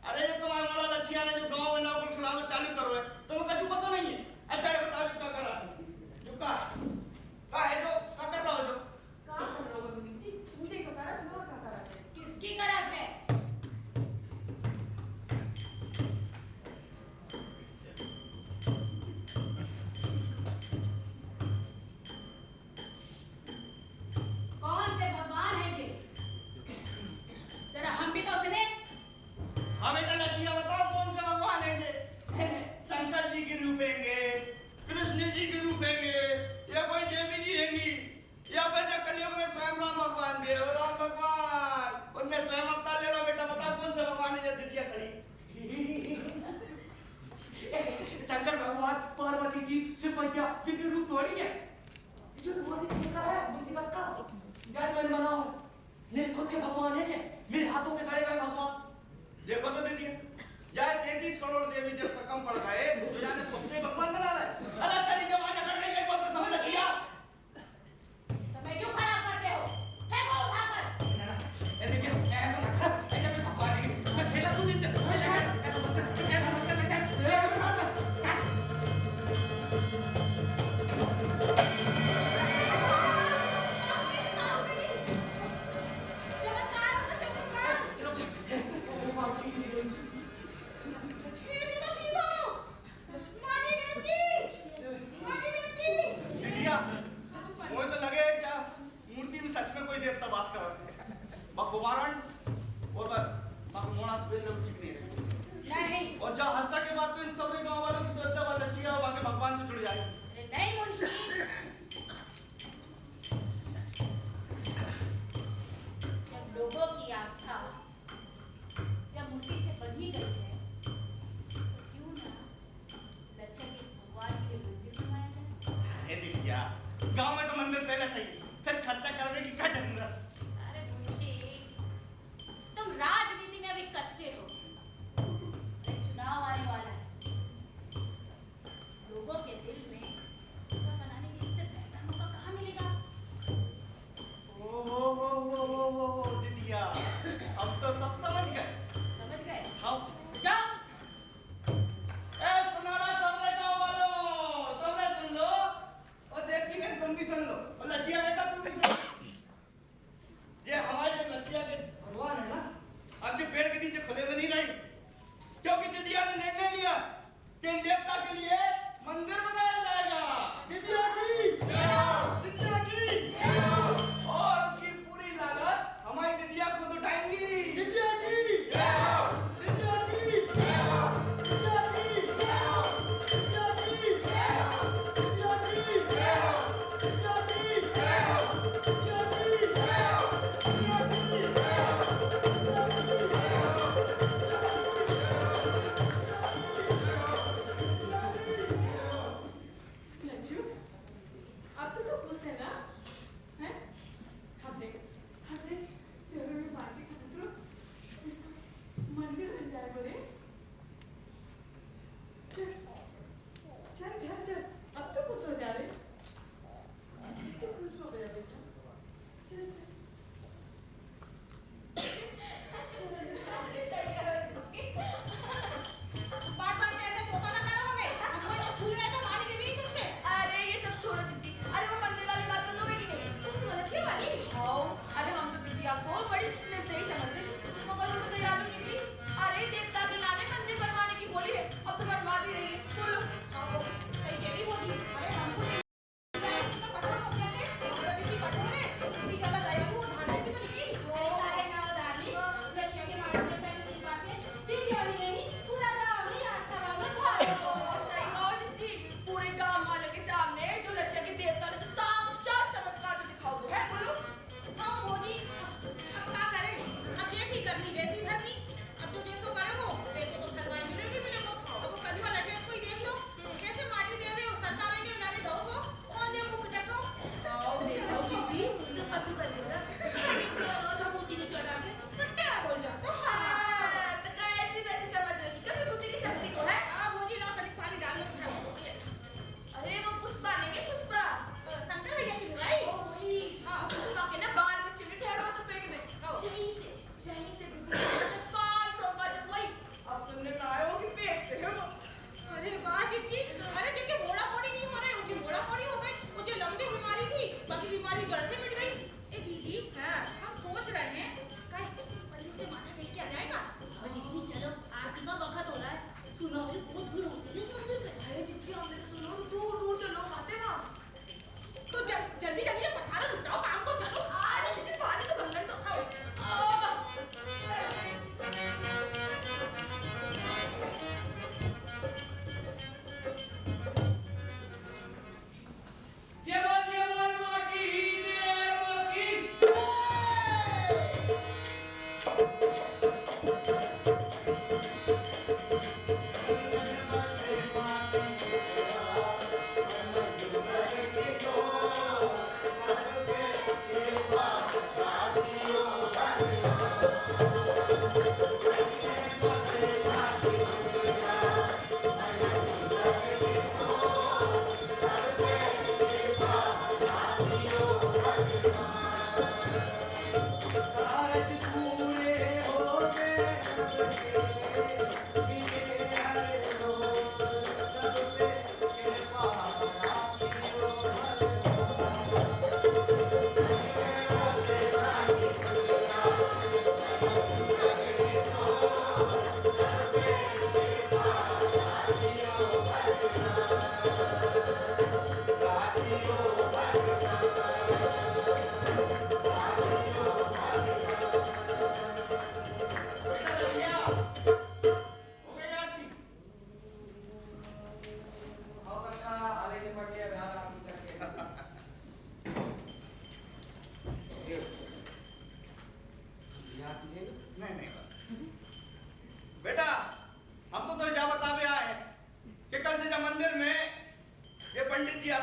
अरे जब तुम्हारे मोड़ा लछिया ने जो गांव में नौकर खिलाफ चालू करो है तो वो कछु पता नहीं है। अच्छा ये बताओ जो क्या कर रहा है? जो का है जो क्या कर रहा हो जो? क्या कर रहे हो बबली जी? मुझे ही बता रहा तुम और क्या कर रहे थे? किसकी करत है? कौन से भगवान है ये? जरा हम भी तो सुने। हाँ बेटा लछिया बताओ कौन से भगवान है ये? शंकर जी के रूप हैंगे, कृष्ण जी के रूप हैंगे, या कोई देवी जी हैंगी, या बेटा कलयुग में स्वयं राम भगवान देव राम भगवान उनमें स्वयं अवतार ले लो। बेटा बताओ कौन से भगवान है जो दिदिया खड़ी? शंकर भगवान पार्वती जी सुपैया जिनके रूप थोड़ी है जो तुम्हारी पुत्र है मुसीबत का यार मैंने बनाओ मेरे खुद के भगवान है जे मेरे हाथों के गड़े हुए भगवान। देखो तो दीदी जाए 33 करोड़ देवी देवता कम पड़ गए तो जाने खुद के भगवान बना रहे। अरे तेरी जमाना कट गई कौन सा समझ लछिया? समय क्यों खराब करते हो? फेंको उठाकर। ये देखिए ऐसा ना कर ऐसा मैं भगवान है मैं खेला तू दिन ऐसा मत कर ऐसा मत कर दीदिया मुझे तो लगे क्या मूर्ति में सच में कोई देवता वास कर रहे थे। बकुमारण और बकुमोना से बेल लोग ठीक नहीं है। नहीं। और जहाँ हंसा के बाद तो इन सबने गांव वालों की श्रद्धा वाला लछिया वहां के भगवान से जुड़ जाए। अरे नहीं मुंशी, जब लोगों की आस्था जब मूर्ति से बंधी गई है तो क्यों ना लक्ष्य के भगवान के लिए मंदिर बनवाया जाए? दीदिया गांव में तो मंदिर पहले सही फिर खर्चा करने की क्या जरूरत? अरे मुंशी, तुम राजनीति में अभी कच्चे हो। अरे चुनाव आने वाला है, लोगों के दिल में जगह बनाने की इससे बेहतर मौका कहाँ मिलेगा? ओ दीदिया अब तो सब समझ गए। समझ गए? हाँ जाओ। ए सुनारा सबरे गांव वालों सबरे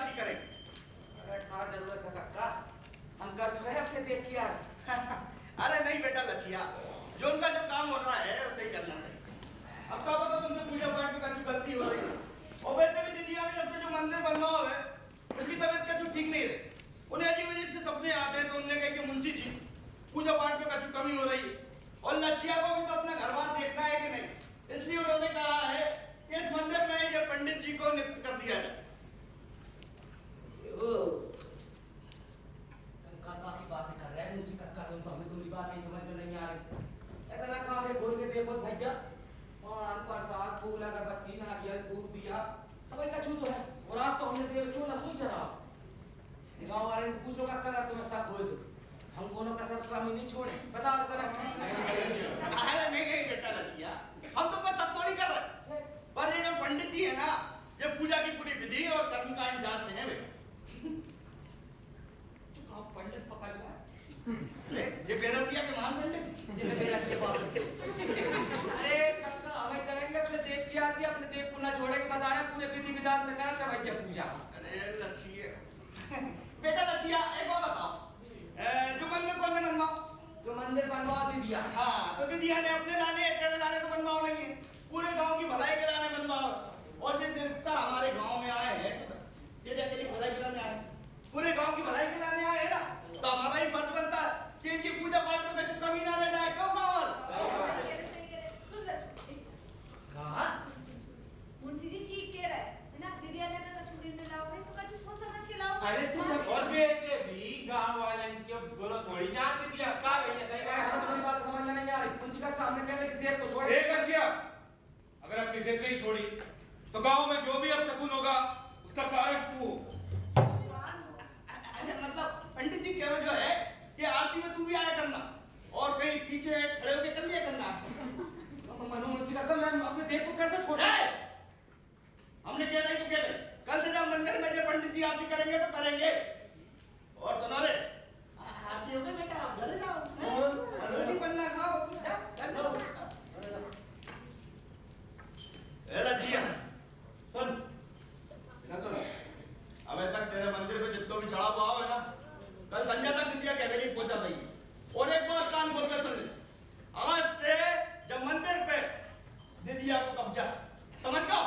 आरती करेंगे। अरे कहाँ जरूरत है कक्का, हम कर तो रहे अपने देख किया। अरे नहीं बेटा लछिया, जो उनका जो काम हो रहा है वो सही करना चाहिए। अब क्या पता तुमसे पूजा पाठ में कुछ गलती हो रही है। और वैसे भी दीदिया ने जब से जो मंदिर बनवा हुआ है उसकी तबीयत कुछ ठीक नहीं रही। उन्हें अजीब अजीब से सपने आते हैं, तो उन्होंने कहा कि मुंशी जी पूजा पाठ में कुछ कमी हो रही है और लछिया को भी तो अपना घर बार देखना है कि नहीं, इसलिए उन्होंने कहा है कि इस मंदिर में ये पंडित जी को नियुक्त कर दिया जाए। कक्का की बातें कर रहे हैं मुंशी कक्का, तुम तो हमें तुम्हारी बात नहीं समझ में नहीं आ रही। ऐसा ना कहाँ से खोल के देखो भैया, पान प्रसाद फूल अगरबत्ती नारियल दूध दिया सब इनका छूत है। और आज तो हमने देव चूना सुन चढ़ा। गाँव वाले से पूछ लो कक्का, तुम्हें सब बोले तो हम दोनों का सब काम ही नहीं छोड़े। बता अरे नहीं बेटा लछिया, हम तो बस सब थोड़ी कर रहे, पर ये जो पंडित जी है ना, ये पूजा की पूरी विधि और कर्मकांड जानते हैं बेटा। आप पंडित पकड़ लिया। अरे ये बेरसिया के महान पंडित। अरे कक्का हमें करेंगे अपने देव की आरती, अपने देव को ना छोड़ेंगे, बता रहे पूरे विधि विधान से करें तब भैया पूजा। अरे लछिया बेटा लछिया एक बात बताओ, जो मंदिर कौन ने बनवाओ? जो मंदिर बनवा दीदिया। हाँ तो दीदिया ने अपने लाने तेरे लाने तो बनवाओ नहीं है, पूरे गांव की भलाई के लाने बनवाओ। और जो देवता हमारे गांव में आए हैं, ये अकेली भलाई के लाने आए, पूरे गांव की भलाई के लाने आए हैं ना, तो हमारा ही फर्ज बनता है कि इनकी पूजा पाठ में कुछ कमी ना रह जाए। क्यों गाँव सुन लच्छू, कहा मुंशी जी ठीक कह रहे है ना, दीदी ने अगर कचौड़ी ने लाओ तो कछु सोच समझ के लाओ। अरे तू सब और भी ऐसे भी गांव वाले इनके बोलो थोड़ी जान दे दिया का भैया सही हम तुम्हारी बात समझ में नहीं आ रही। मुंशी का काम ने कहते कि देव को छोड़े। एक लछिया, अगर अपनी जिद नहीं छोड़ी तो गांव में जो भी अपशकुन होगा उसका कारण तू हो। अरे मतलब पंडित जी कह रहे जो है कि आरती में तू भी आया करना और कहीं पीछे खड़े होकर कर लिया करना। मनो मुंशी का मैं अपने देव को कैसे छोड़े? हमने कह रहे तो कह रहे, कल से जब मंदिर में जो पंडित जी आरती करेंगे तो करेंगे। और सुनो रे, आरती हो गई बेटा, आप घर जाओ, रोटी पन्ना खाओ, कर लो। लछिया सुन, सुन, अब तक तेरे मंदिर से जितना भी चढ़ा हुआ हो है ना, कल संजय तक दीदिया के हवेली पहुंचा देगी। और एक बार कान खोल कर सुन ले, आज से जब मंदिर पे दीदिया को कब्जा, समझ गया?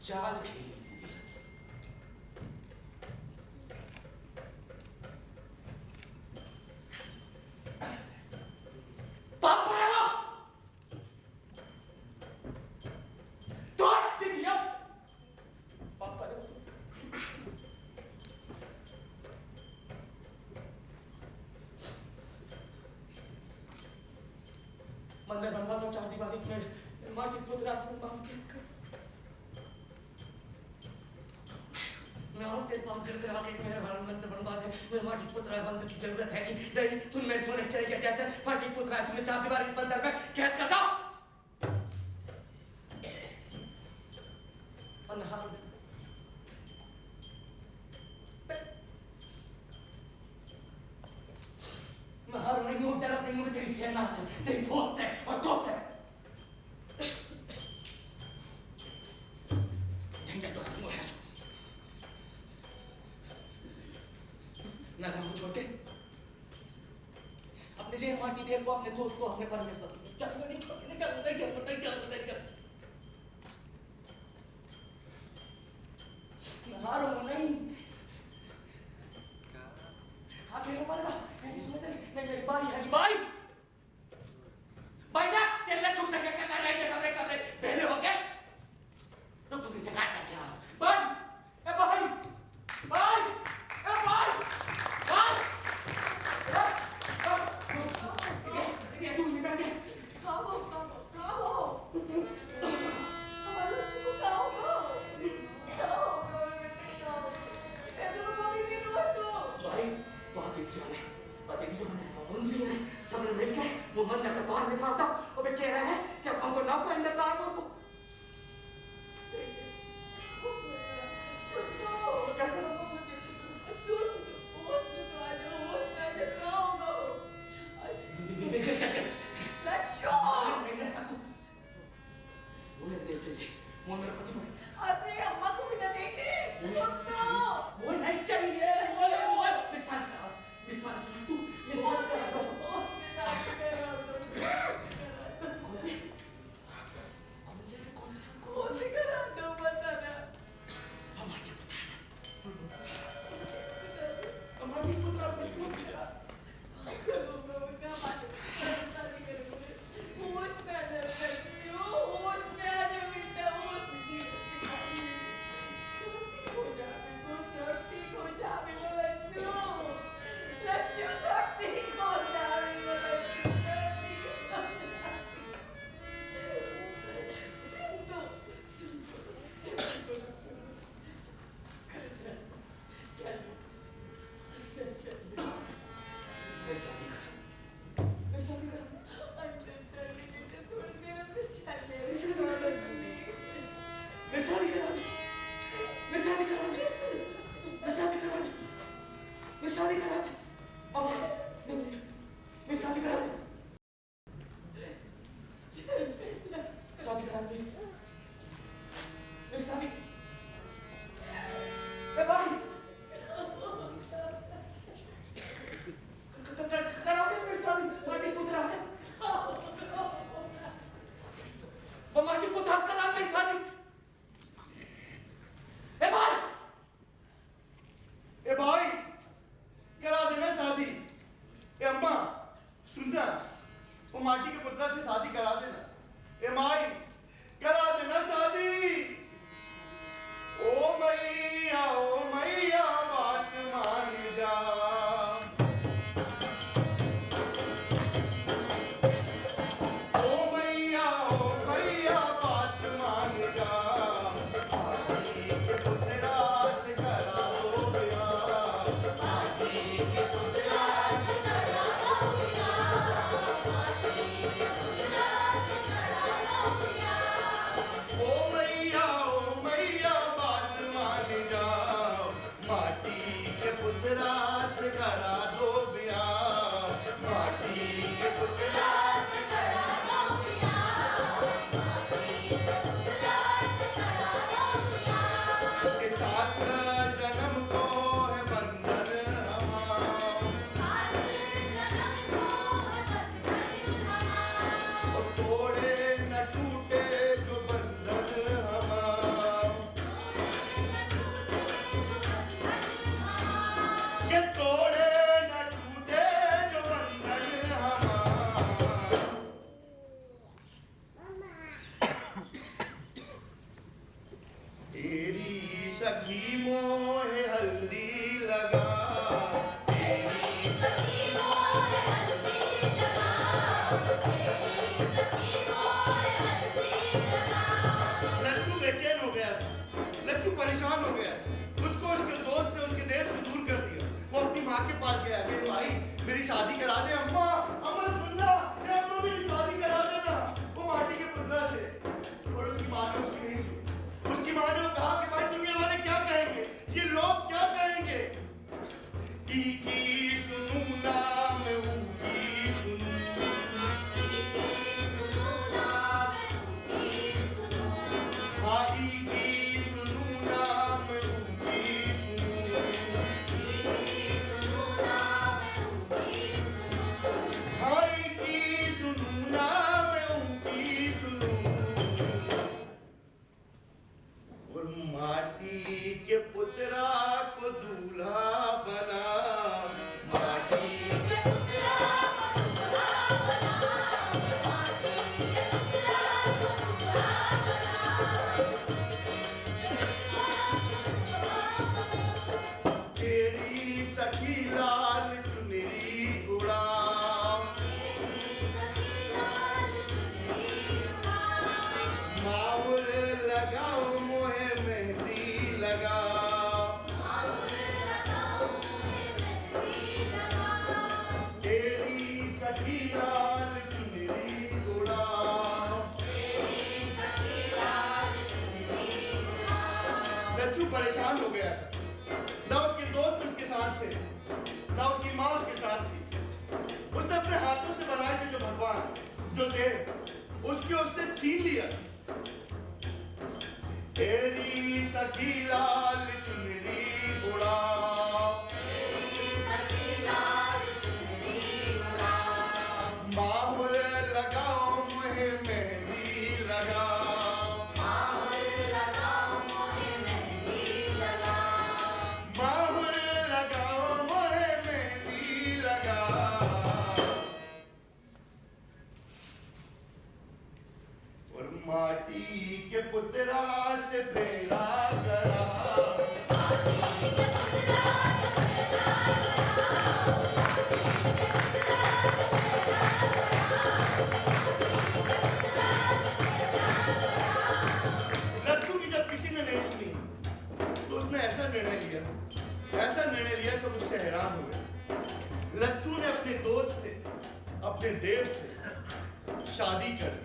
चाल खेली दीदी। पापा तो दीदी पापा मंदिर बनवा दो, चार दीवारी में माटी पुतरा तुम बांध के तेरे पास घर करा के मेरे घर मंदिर बनवा दे। मेरे माटी पुत्र है, मंदिर की जरूरत है कि नहीं? तुम मेरे सोने चले गया जैसे माटी पुत्र है, तुमने चार दीवारी मंदिर में कैद कर दो। नहारो नहीं हूँ, डर नहीं हूँ, तेरी सेना से, तेरी दोस्त है और दोस्त है। झंडा तो खत्म हो गया, ना जाऊँ छोड़ के अपने जे माटी देव को, अपने दोस्त को, अपने परमेश्वर को चल नहीं छोड़ के, चल हारो नहीं आगे लो पर ऐसी सोच नहीं मेरी बाई है बाई जा तेरे चुप से क्या कर रहे थे सब कर रहे पहले हो गए तो तुम इसे काट कर क्या बाई ए बाई ये तुम निकल के खाओ हमारे बच्चे को खाओ ऐसे तो कभी भी तो भाई बात इतनी उनसे सब लोग मिल गए वो मन में से बाहर निकाल था और वे कह रहे हैं कि अब हमको ना पहन देता है और कैसे वो मेरे पति को अरे अम्मा को भी ना देखे वो नहीं चाहिए वो मेरे साथ तू मेरे साथ कर बस कौन से करा दो बताना हमारे पुत्र से सोच लिया माँ ने कहा कि भाई दुनिया वाले क्या कहेंगे, ये लोग क्या कहेंगे। की सुनू नाम की सुनू, भाई की सुनू नाम की सुनू, भाई की सुनू नाम की सुनू। और माटी के पुतरा को दूल्हा बना, माटी के पुतरा को दूल्हा बना, माटी के पुतरा को दूल्हा बना। तेरी सखी लाल चुनरी उड़ाओ, माहुर लगाओ मोहे मेहंदी लगाओ, तेरी सखी लाल चुनरी उड़ाओ। लच्छू परेशान हो गया था, ना उसके दोस्त उसके साथ थे, ना उसकी माँ उसके साथ थी। उसने अपने हाथों से बनाए थे जो भगवान, जो देव, उसके उससे छीन लिया। तेरी सखी लाल चुनरी उड़ाओ, माहुर लगाओ मुहे मेहंदी लगाओ, माहुर लगाओ मुहे मेहंदी लगाओ। और माटी के पुतरा से फेरा करा, लच्छू की जब किसी ने नहीं सुनी तो उसने ऐसा निर्णय लिया, सब उससे हैरान हो गए। लच्छू ने अपने दोस्त से, अपने देव से शादी कर दी।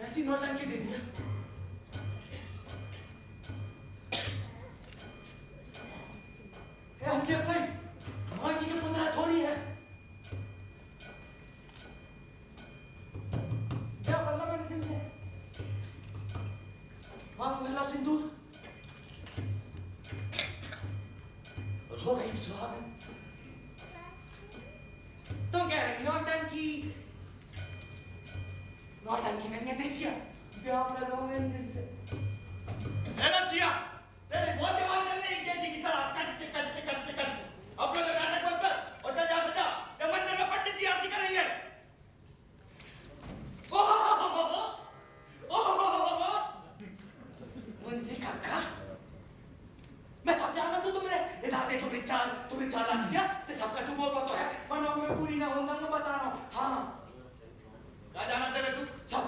कैसी नौटंकी दे दिया। अंकित भाई, माटी के पुतला थोड़ी है। क्या बदला मैंने तुमसे? माफ पहला सिंदूर और हो गई सुहागन। तुम कह रही नौटंकी, नौटंकी मैंने दे दिया। ब्याह कर लूंगा इनसे। लच्छिया, तेरी बहुत जवान चल रही है जी की तरह कच्च कच्च कच्च कच्च। अब लोग नाटक बंद कर और चल जा सजा। जब मंदिर में पंडित जी आरती करेंगे। मुंशी काका, मैं सब जानता हूँ तुमने इरादे तुम्हें चाला किया तो सबका तुम बोल तो है वरना मैं पूरी ना होगा मैं बता रहा हूँ। हाँ क्या जाना तेरे तू? सब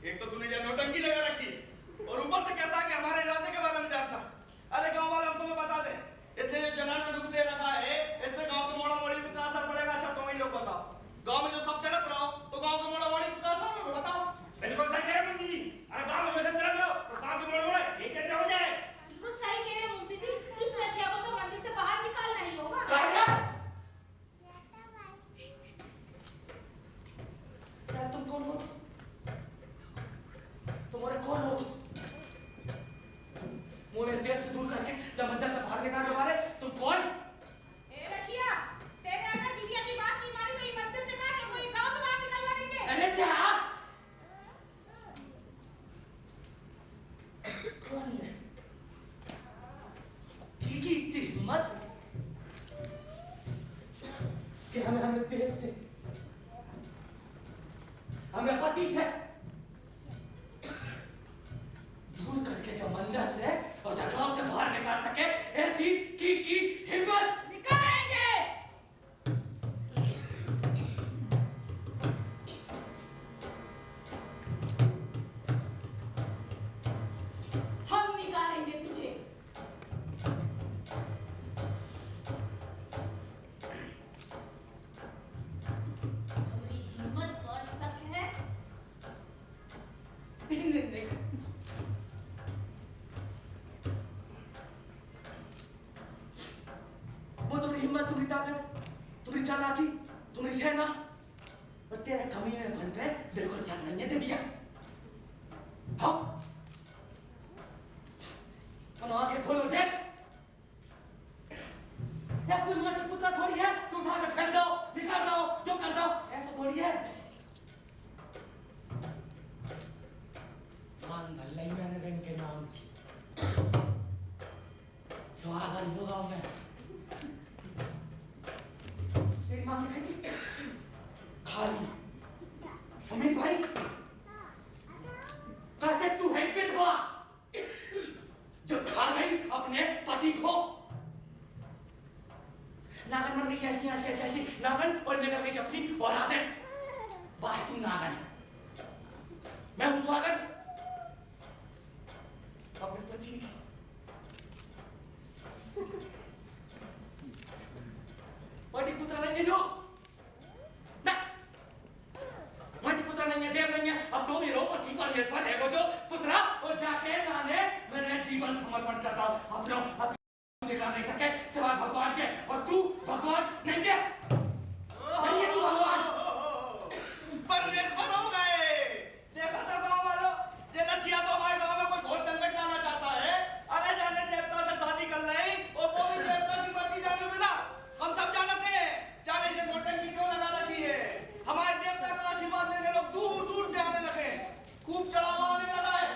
एक तो तूने जो नौटंकी लगा रखी और ऊपर से कहता है कि हमारे इरादे के बारे में जानता। अरे गांव वाले हम तुम्हें बता दें, इसने जो जनाना रूप ले रखा है, इससे गांव के मोड़ा मोड़ी पे क्या असर पड़ेगा? अच्छा तुम ही लोग बताओ। गांव में जो सब चलत रहो तो गांव के मोड़ा मोड़ी पे क्या असर होगा बताओ। बिल्कुल सही कह रहे मुंशी जी। अरे गांव में वैसे चला जाओ तो गांव के मोड़ ये कैसे हो जाए? बिल्कुल सही कह रहे हैं मुंशी जी, इस लड़किया को तो मंदिर से बाहर निकालना ही होगा। सर तुम कौन हो? तुम्हारे कौन हो तुम? मुझे देश से दूर करके जब मंदिर से बाहर निकाल मारे तुम कौन? ए रचिया, तेरे अगर दीदिया की बात नहीं मानी तो ये मंदिर से काट के वो गांव से बाहर निकलवा देंगे। अरे क्या? कौन है? की इतनी हिम्मत कि हमें देश से हमें पति से दूर करके जब मंदिर से और जब गांव से बाहर निकाल सके ऐसी की हिम्मत निकालेंगे। हम निकालेंगे तुझे। हमारी हिम्मत और शक है। नहीं वो तुम्हारी हिम्मत, तुम्हारी ताकत, तुम्हारी चालाकी, तुम्हारी सेना और तेरे कमीने बन पे बिल्कुल साथ नहीं दे दिया। हाँ आंखें खोलो देख, या कोई माँ की पुत्र थोड़ी है कि उठा के फेंक दो, निकाल दो, जो कर दो, ऐसा थोड़ी है। मान भल्लाई मैंने बहन के नाम की सुहागन होगा मैं। तेरी माँ की बेटी खाली अमीर भाई कैसे तू है किसवा जो खा गई अपने पति को? नागन मर गई ऐसी नागन और निकल गई अपनी औलादें। बाहर तू नागन, मैं हूं स्वागत अपने पति की। बड़ी पुत्र नहीं है जो ना, बड़ी पुत्र नहीं है, देव नहीं है। अब तो मेरे पति परमेश्वर है वो जो पुत्र और जाके जाने मैंने जीवन समर्पण करता हूं अपना निकाल नहीं सके सिवाय भगवान के, और तू भगवान नहीं है, नहीं है तू भगवान। परमेश्वर हो गए। देखा था गांव वालों, ये लच्छिया तो हमारे गांव में कोई घोर संकट लाना चाहता है। अरे जाने देवता से शादी कर रही और वो भी देवता की मर्जी जाने मिला। हम सब जानते हैं जाने ये नौटंकी क्यों लगा रखी है। हमारे देवता का आशीर्वाद लेने लोग दूर दूर से आने लगे, खूब चढ़ावा आने लगा है।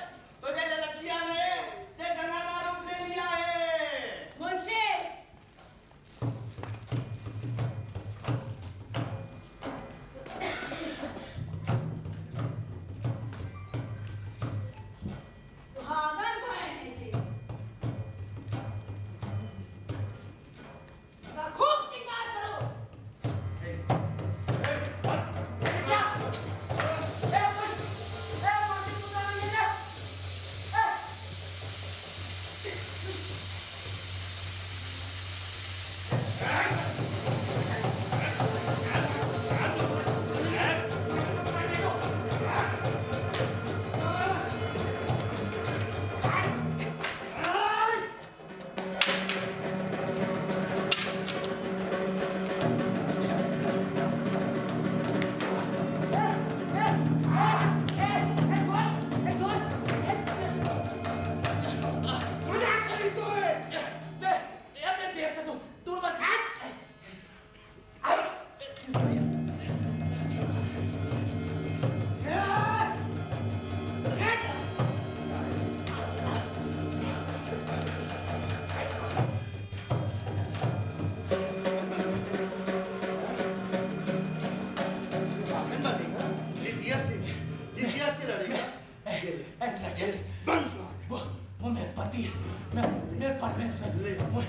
जैसे बंस वो मेरे पति है, मैं मेरे परमेश्वर मुझे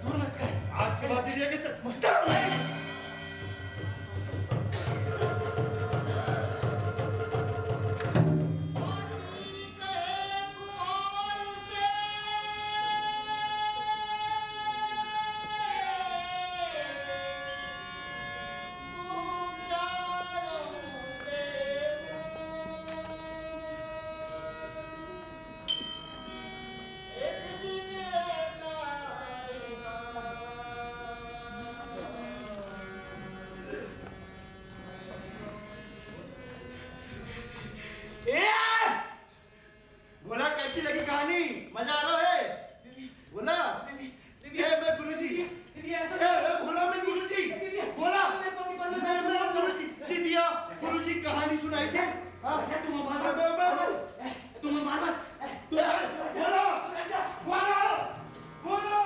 दूर मत कर। आज के बाद दीजिए कि बोला कैसी लगी कहानी? मजा आ रहा है? बोला मैं गुरुजी बोला मैं गुरुजी बोला मैं गुरुजी दीदिया गुरुजी कहानी सुनाई थी। तुम मार बोलो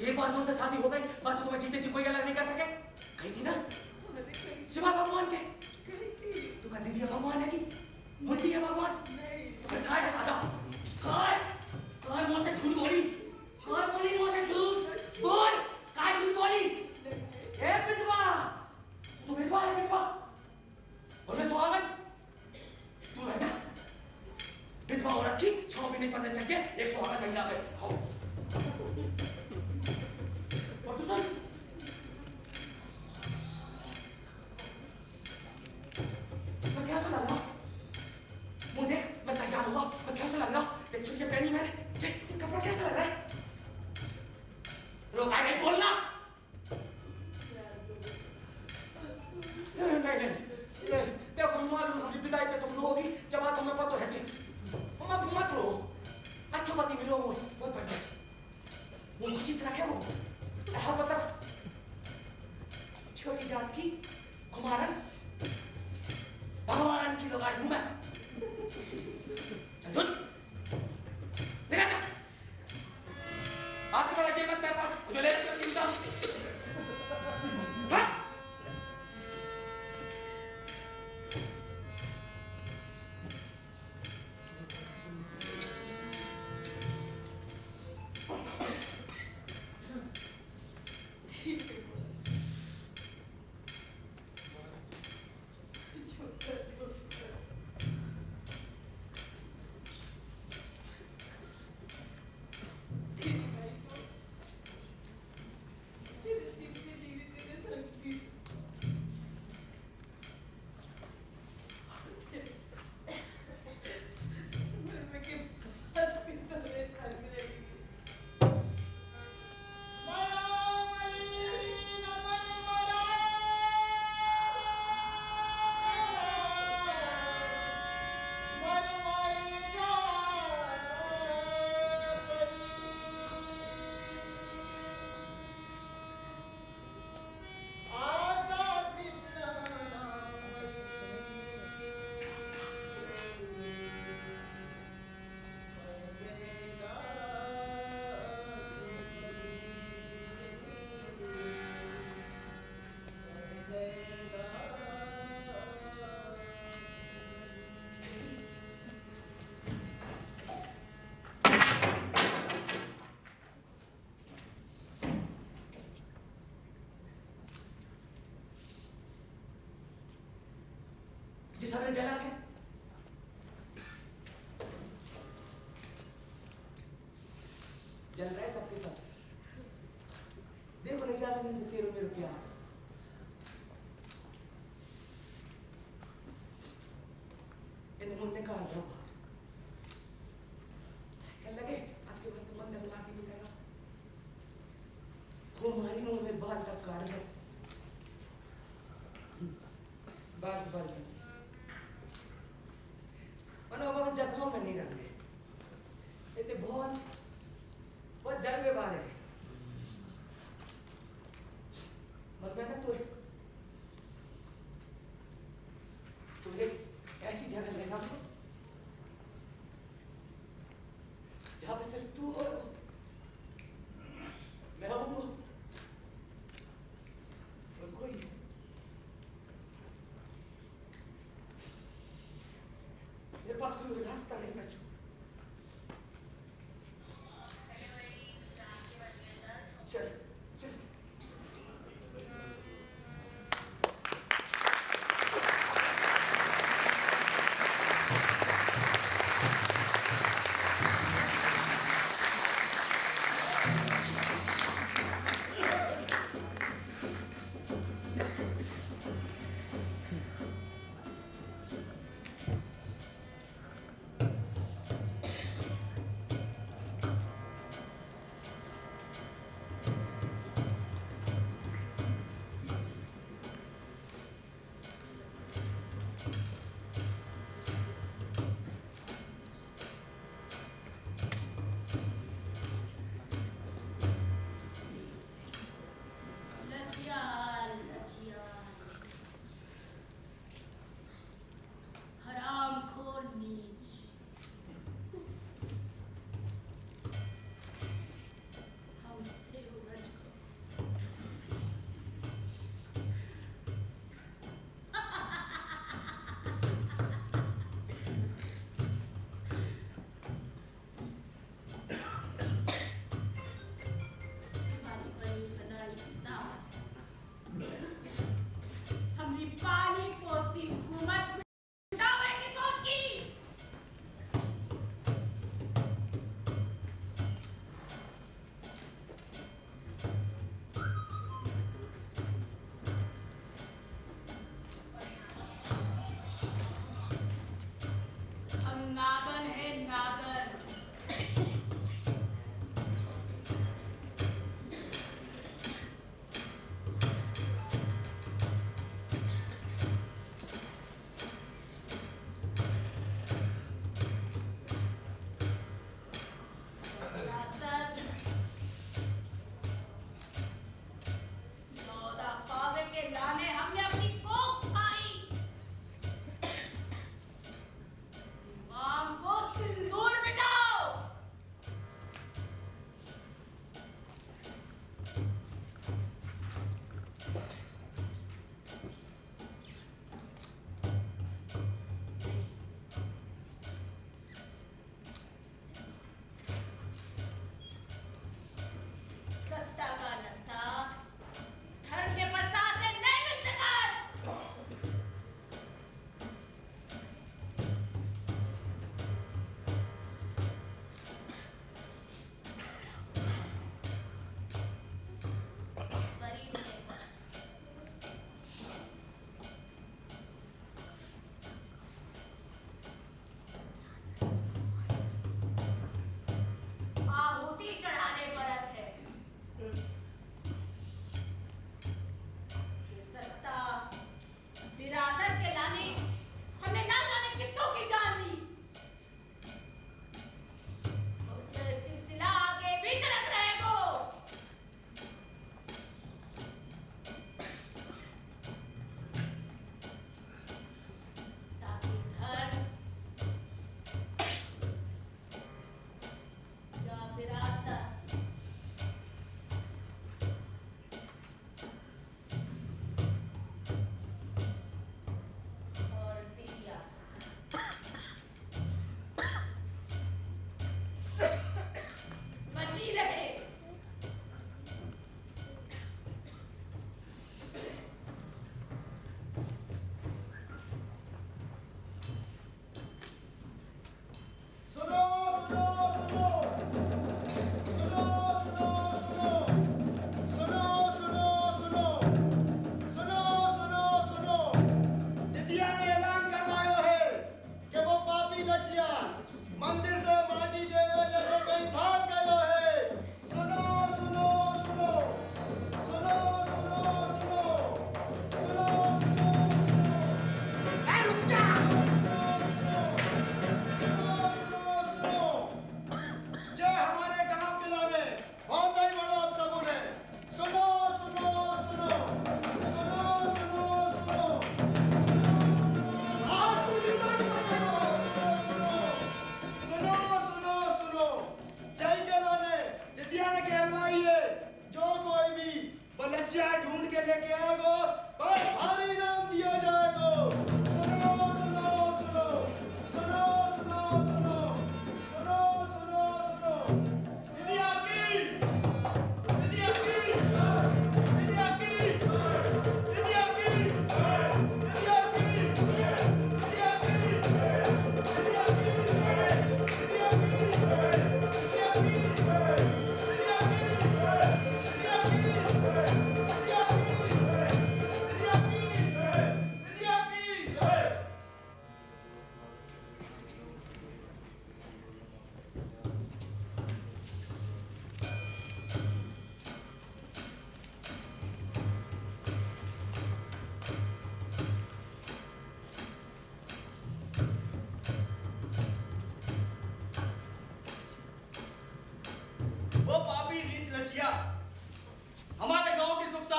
एक बार उनसे शादी हो गई, बस तुम्हें जीते जी कोई अलग नहीं कर सके। कही थी ना शिवा भगवान के तू का दीदी भगवान है कि मुझे है भगवान काय है दादा काय काय मुंह से झूठ बोली काय बोली मुंह से झूठ बोल काय झूठ बोली ए पितवा तू विधवा है विधवा और मैं सुहागन तू रह जा विधवा औरत की 6 महीने पता चल के एक सुहागन महिला पे और तू सुन मैं कैसा लग रहा मुझे मैं तैयार हुआ मैं कैसा लग रहा देख चुकी पहनी मैंने कपड़ा कैसा लग रहा है रोका नहीं बोलना नहीं देखो मालूम हमारी विदाई पे तुम लोगों की जब बात हमें पता है मत रो अच्छा बात मिलो बहुत बढ़िया समय जला थे जल रहा है सबके साथ। देखो नहीं ज्यादा दिन से तेरे मेरे प्यार इन मुन्ने का आदर कह लगे आज के बाद तो मन लगवा के नहीं कर रहा तुम्हारी मुंह में बाल तक काट दो बाल मनोबल जगहों में नहीं रखते ये बहुत जल में बाहर है मत मैं ना तुझे ऐसी जगह ले जाऊंगा जहां पे सिर्फ तू और मैं हूं और कोई नहीं। मेरे पास कोई रास्ता नहीं बचू चल चल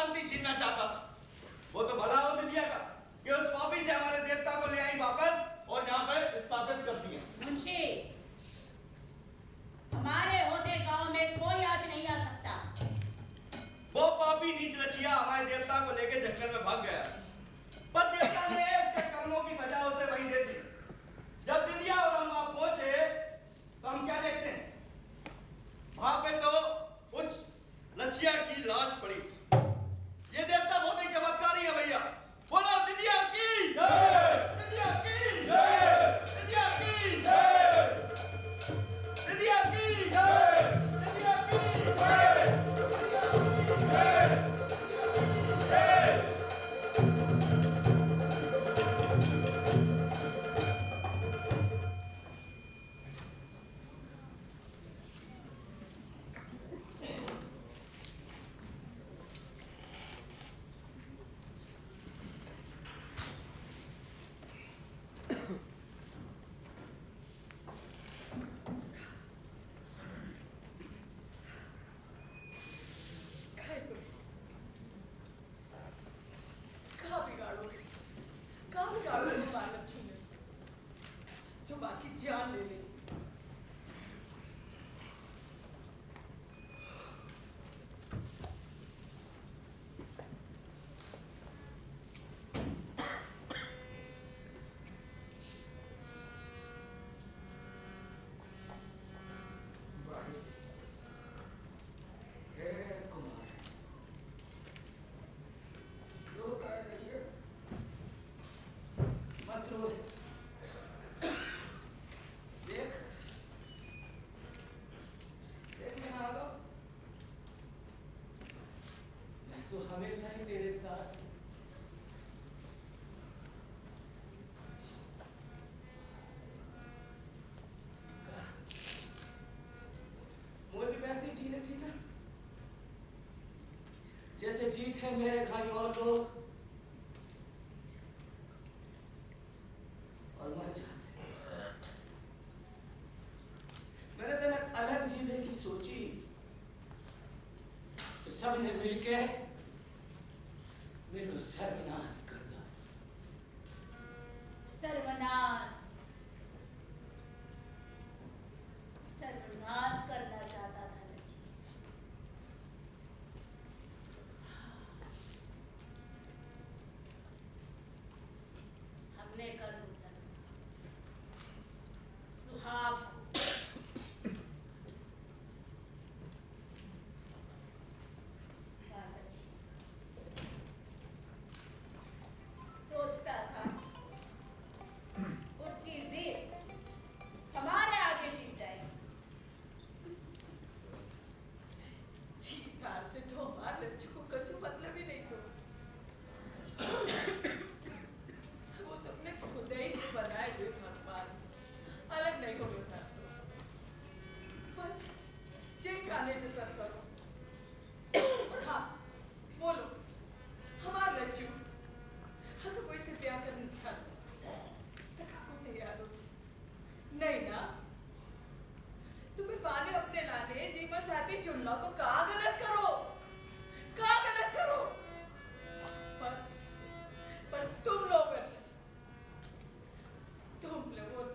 शांति छीनना चाहता था। वो तो भला हो दिया का कि उस पापी से हमारे देवता को ले आई वापस और यहाँ पर स्थापित कर दिया। मुंशी, हमारे होते गांव में कोई आज नहीं आ सकता। वो पापी नीच लछिया हमारे देवता को लेके जंगल में भाग गया, पर देवता ने उसके कर्मों की सजा उसे वहीं दे दी। जब दिदिया और हम वहां पहुंचे तो हम क्या देखते हैं, वहां पे तो उस लछिया की लाश पड़ी। ये देवता बहुत ही चमत्कारी है भैया। बोलो दिदिया की जय, दिदिया की जय, दिदिया की जय, दिदिया की जय, दिदिया की जय, दिदिया की जय। कहाँ बिगाड़ोगे बाल बच्चों में जो बाकी जान ले ले। हमेशा ही तेरे साथ मुझे भी वैसे ही जीने थी ना, जैसे जीत है मेरे भाई और लोग और मर जाते। मैंने तो अलग जीने की सोची तो सबने मिलके मेरा सर्वनाश कर दो। सर्वनाश, सर्वनाश करना चाहता था लक्ष्मी। हमने कर दो सर्वनाश सुहाग को। सोचता था उसकी जिद हमारे आगे जीत जाएगी। जीत हार से तो हमारे लज्जू को कुछ मतलब ही नहीं था। वो तो अपने खुद ही बनाए हुए भगवान अलग नहीं हो गया। बस जे खाने से सब करो और हाँ बोलो हमारा लज्जू अगर कोई से प्यार करना चाहते तो काको तैयार हो नहीं ना। तुम्हें पानी अपने लाने जीवन साथी चुन लो तो का गलत करो, का गलत करो। पर तुम लोगों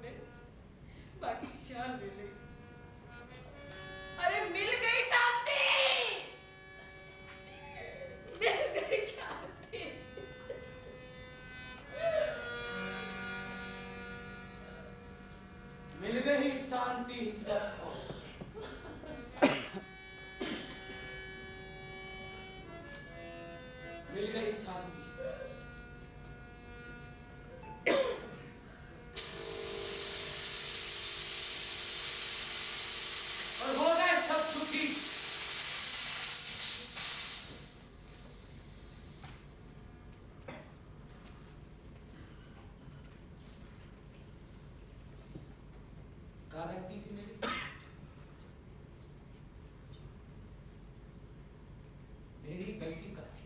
ने बाकी जान ले ली। अरे मिल गई शांति, मिल गई शांति। मिल गई शांति सबको। मिल गई शांति। और हो गए सब सुखी। कहाँ गलती थी मेरी? मेरी गलती क्या थी?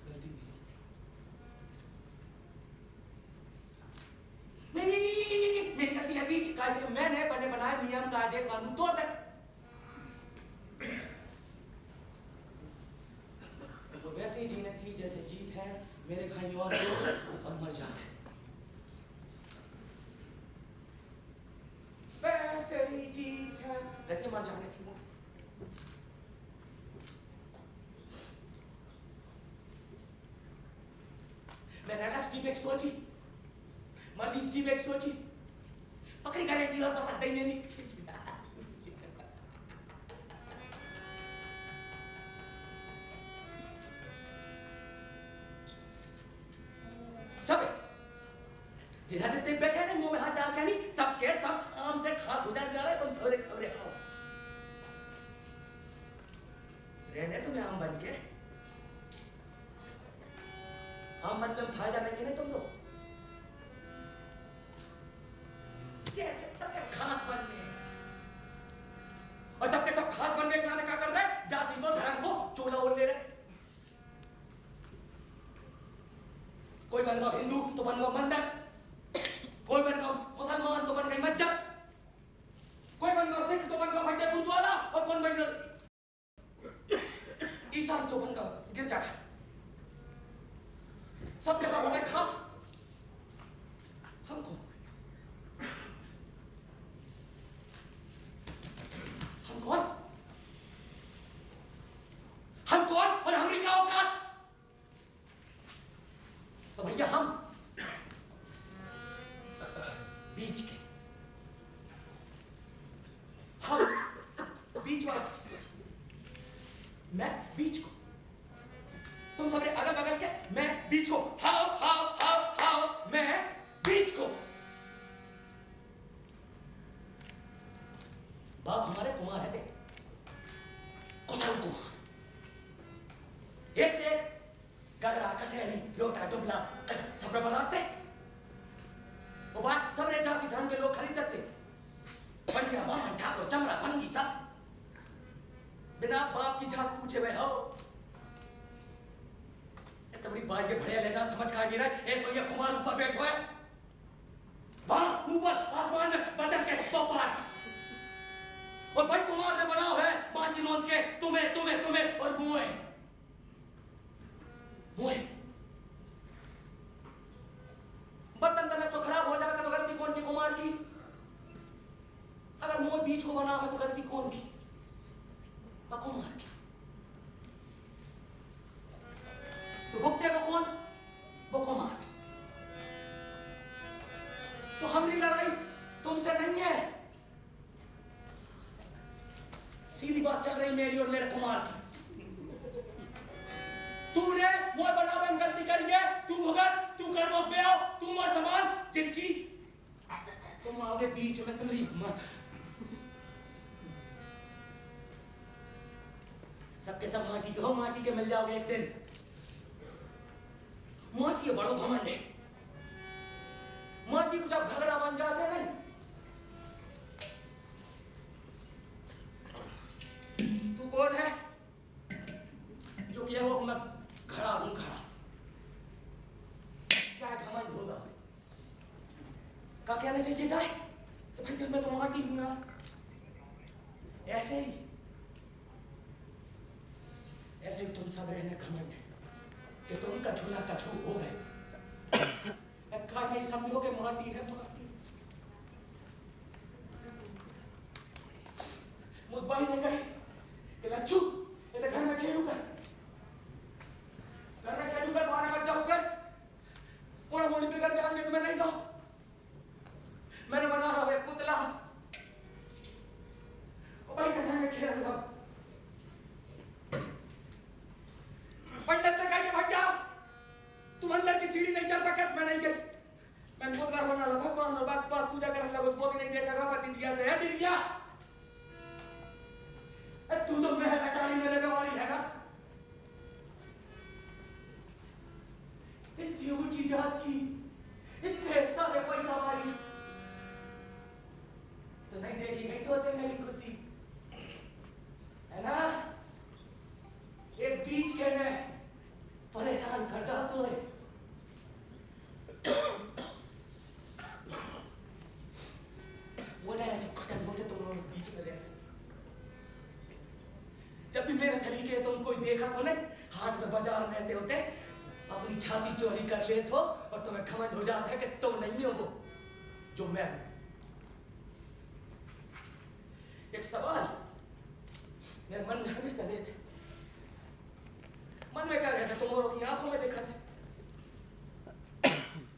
गलती मेरी थी। मेरी गलती ऐसी कैसे मैंने बने बनाए नियम कायदे कानून तोड़ दे। वैसे ही जीने थी जैसे जीत है मेरे कहीं और लोग और मर जाते। वैसे ही जीत है वैसे मर जाने थी वो। मैंने अलग स्टीप एक सोची, मर्जी स्टीप एक सोची, पकड़ी गारंटी और बस अड्डे में नहीं। सब जितने बैठे हैं मुंह में हाथ डाल के नहीं, सबके सब आम से खास हो जाने जा रहे, तुम सवरे सवरे आओ। रहने तुम्हें आम बन के, आम बनने में फायदा नहीं है ना तुम लोग। कैसे सबके खास बनने और सबके सब खास बनने के लाने क्या कर रहे हैं? जाति को धर्म को चोला ओढ़ ले रहे। कोई बन गया हिंदू तो बन गया मंडप, कोई बन गया मुसलमान तो बन गई मस्जिद, कोई बन गया सिख तो बन गया भैया गुरुद्वारा, और कौन बन गया ईसाई तो बन गया गिरजाघर। सबके सब हो गए खास। हम कौन? हम कौन? हम कौन और हमारी क्या औकात? तो भैया हम बीच के, हम बीच वाले, मैं बीच को, तुम सबरे अगल बगल के, मैं बीच को। हाउ हाउ हाउ हाउ मैं बीच को। बाप हमारे कुमार है, देख कुशल कुमार, एक से एक गदरा कसेड़ी लोटा दुबला सब बनाते। वो बात सबरे जाति धर्म के लोग खरीदते, बढ़िया मामन ठाकुर चमड़ा भंगी सब बिना बाप की जात पूछे हुए हो। तुम्हारी बाई के भड़िया लेना समझ आ नहीं रहा है। ऐसो ये कुमार ऊपर बैठो है, वहां ऊपर आसमान में बदल के पार, और भाई कुमार ने बनाओ है बाकी नोंद के तुम्हें तुम्हें तुम्हें और मुए मुए। बर्तन तले तो खराब हो जाता तो गलती कौन की? कुमार की। अगर मुंह बीच को बना हो तो गलती कौन की? कुमार की। तो भुगते को कौन? वो कुमार। तो हमारी लड़ाई तुमसे नहीं है, सीधी बात चल रही मेरी और मेरे कुमार की। तूने वो बनावन गलती करी है, तू भुगत, तू कर्मों पे आओ, तू मां समान जिनकी तुम आओगे बीच में तुम्हारी हिम्मत। सबके सब माटी के हो, माटी के मिल जाओगे एक दिन। माटी के बड़ो घमंड है, माटी को जब घगरा बन जाते हैं तू कौन है जो कि वो मैं खड़ा हूं खड़ा। क्या घमंड होगा? क्या कहना चाहिए जाए तो भाई मैं तो माटी हूं ना। ऐसे ही तुम सब रहने घमंड है कि तुम कछू ना कछू हो गए। कार नहीं समझोगे माटी है माटी। मुझ भाई ने कही कि लच्छू ये घर में खेलूंगा, घर में खेलूंगा, बाहर मत जाऊं कर कोड़ा मोड़ी पे कर जाएंगे तुम्हें नहीं दो। मैंने बना रहा हूं एक पुतला, भाई कैसे में खेल रहे सब। पंडित ने कहा भाग जाओ, तुम अंदर की सीढ़ी नहीं चढ़ सकते। मैं नहीं गई, मैं पुतला बना रहा भगवान और बात बात पूजा करने लगा। वो भी नहीं देखा बाबा दिया से है दिया। तू तो महल अटारी मेरे गवारी है ना। इतनी ऊंची जात की, इतने सारे पैसा वाली तो नहीं देखी गई तो से मेरी खुशी है ना। एक बीच के ने परेशान करता तो है। वो ना ऐसे खटन होते तुम लोग बीच में रहे। जब भी मेरे सलीके तुम कोई देखा तो नहीं हाथ में बाजार में छाती चोरी कर ले हो और तुम्हें घमंड हो जाता है कि तुम नहीं हो वो जो मैं हूं। एक सवाल मेरे मन में हमेशा रहते, मन में क्या रहता, तुम और अपनी आंखों में देखा था।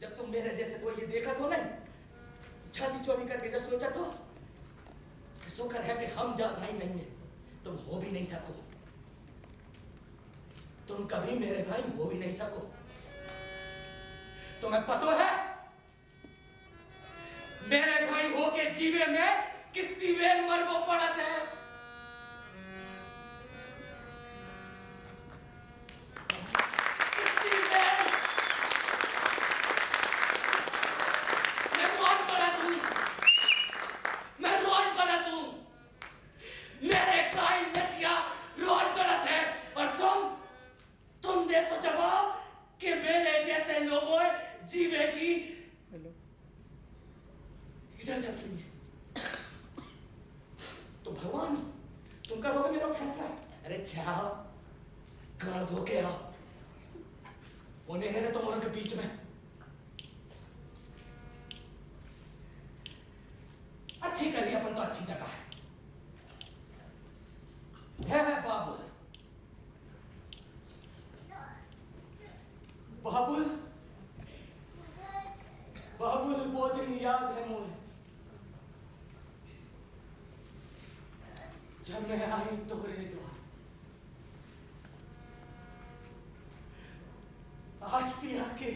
जब तुम मेरे जैसे कोई ये देखा तो नहीं, तो छाती चोरी करके जब सोचा तो शुक्र है कि हम ज्यादा ही नहीं है, तुम हो भी नहीं सको, तुम कभी मेरे भाई हो भी नहीं सको। तुम्हें पता है मेरे भाई हो के जीवे में कितनी बेर मरबो पड़त है। कितनी बेर मैं रोज पड़त हूं, मैं रोज पड़त हूं, मेरे भाई लचिया रोज पड़त है, और तुम दे तो जवाब कि मेरे जैसे लोगों जीवे की इजाजत नहीं है। तो भगवान तुम करोगे मेरा फैसला। अरे जाओ गाड़ धो के आओ, उन्हें रहने तुम उनके बीच में। अच्छी करी अपन तो अच्छी जगह है बाबुल। बाबुल बाबुल वो दिन याद है मुझे जब मैं आई तोरे द्वार। आज भी आके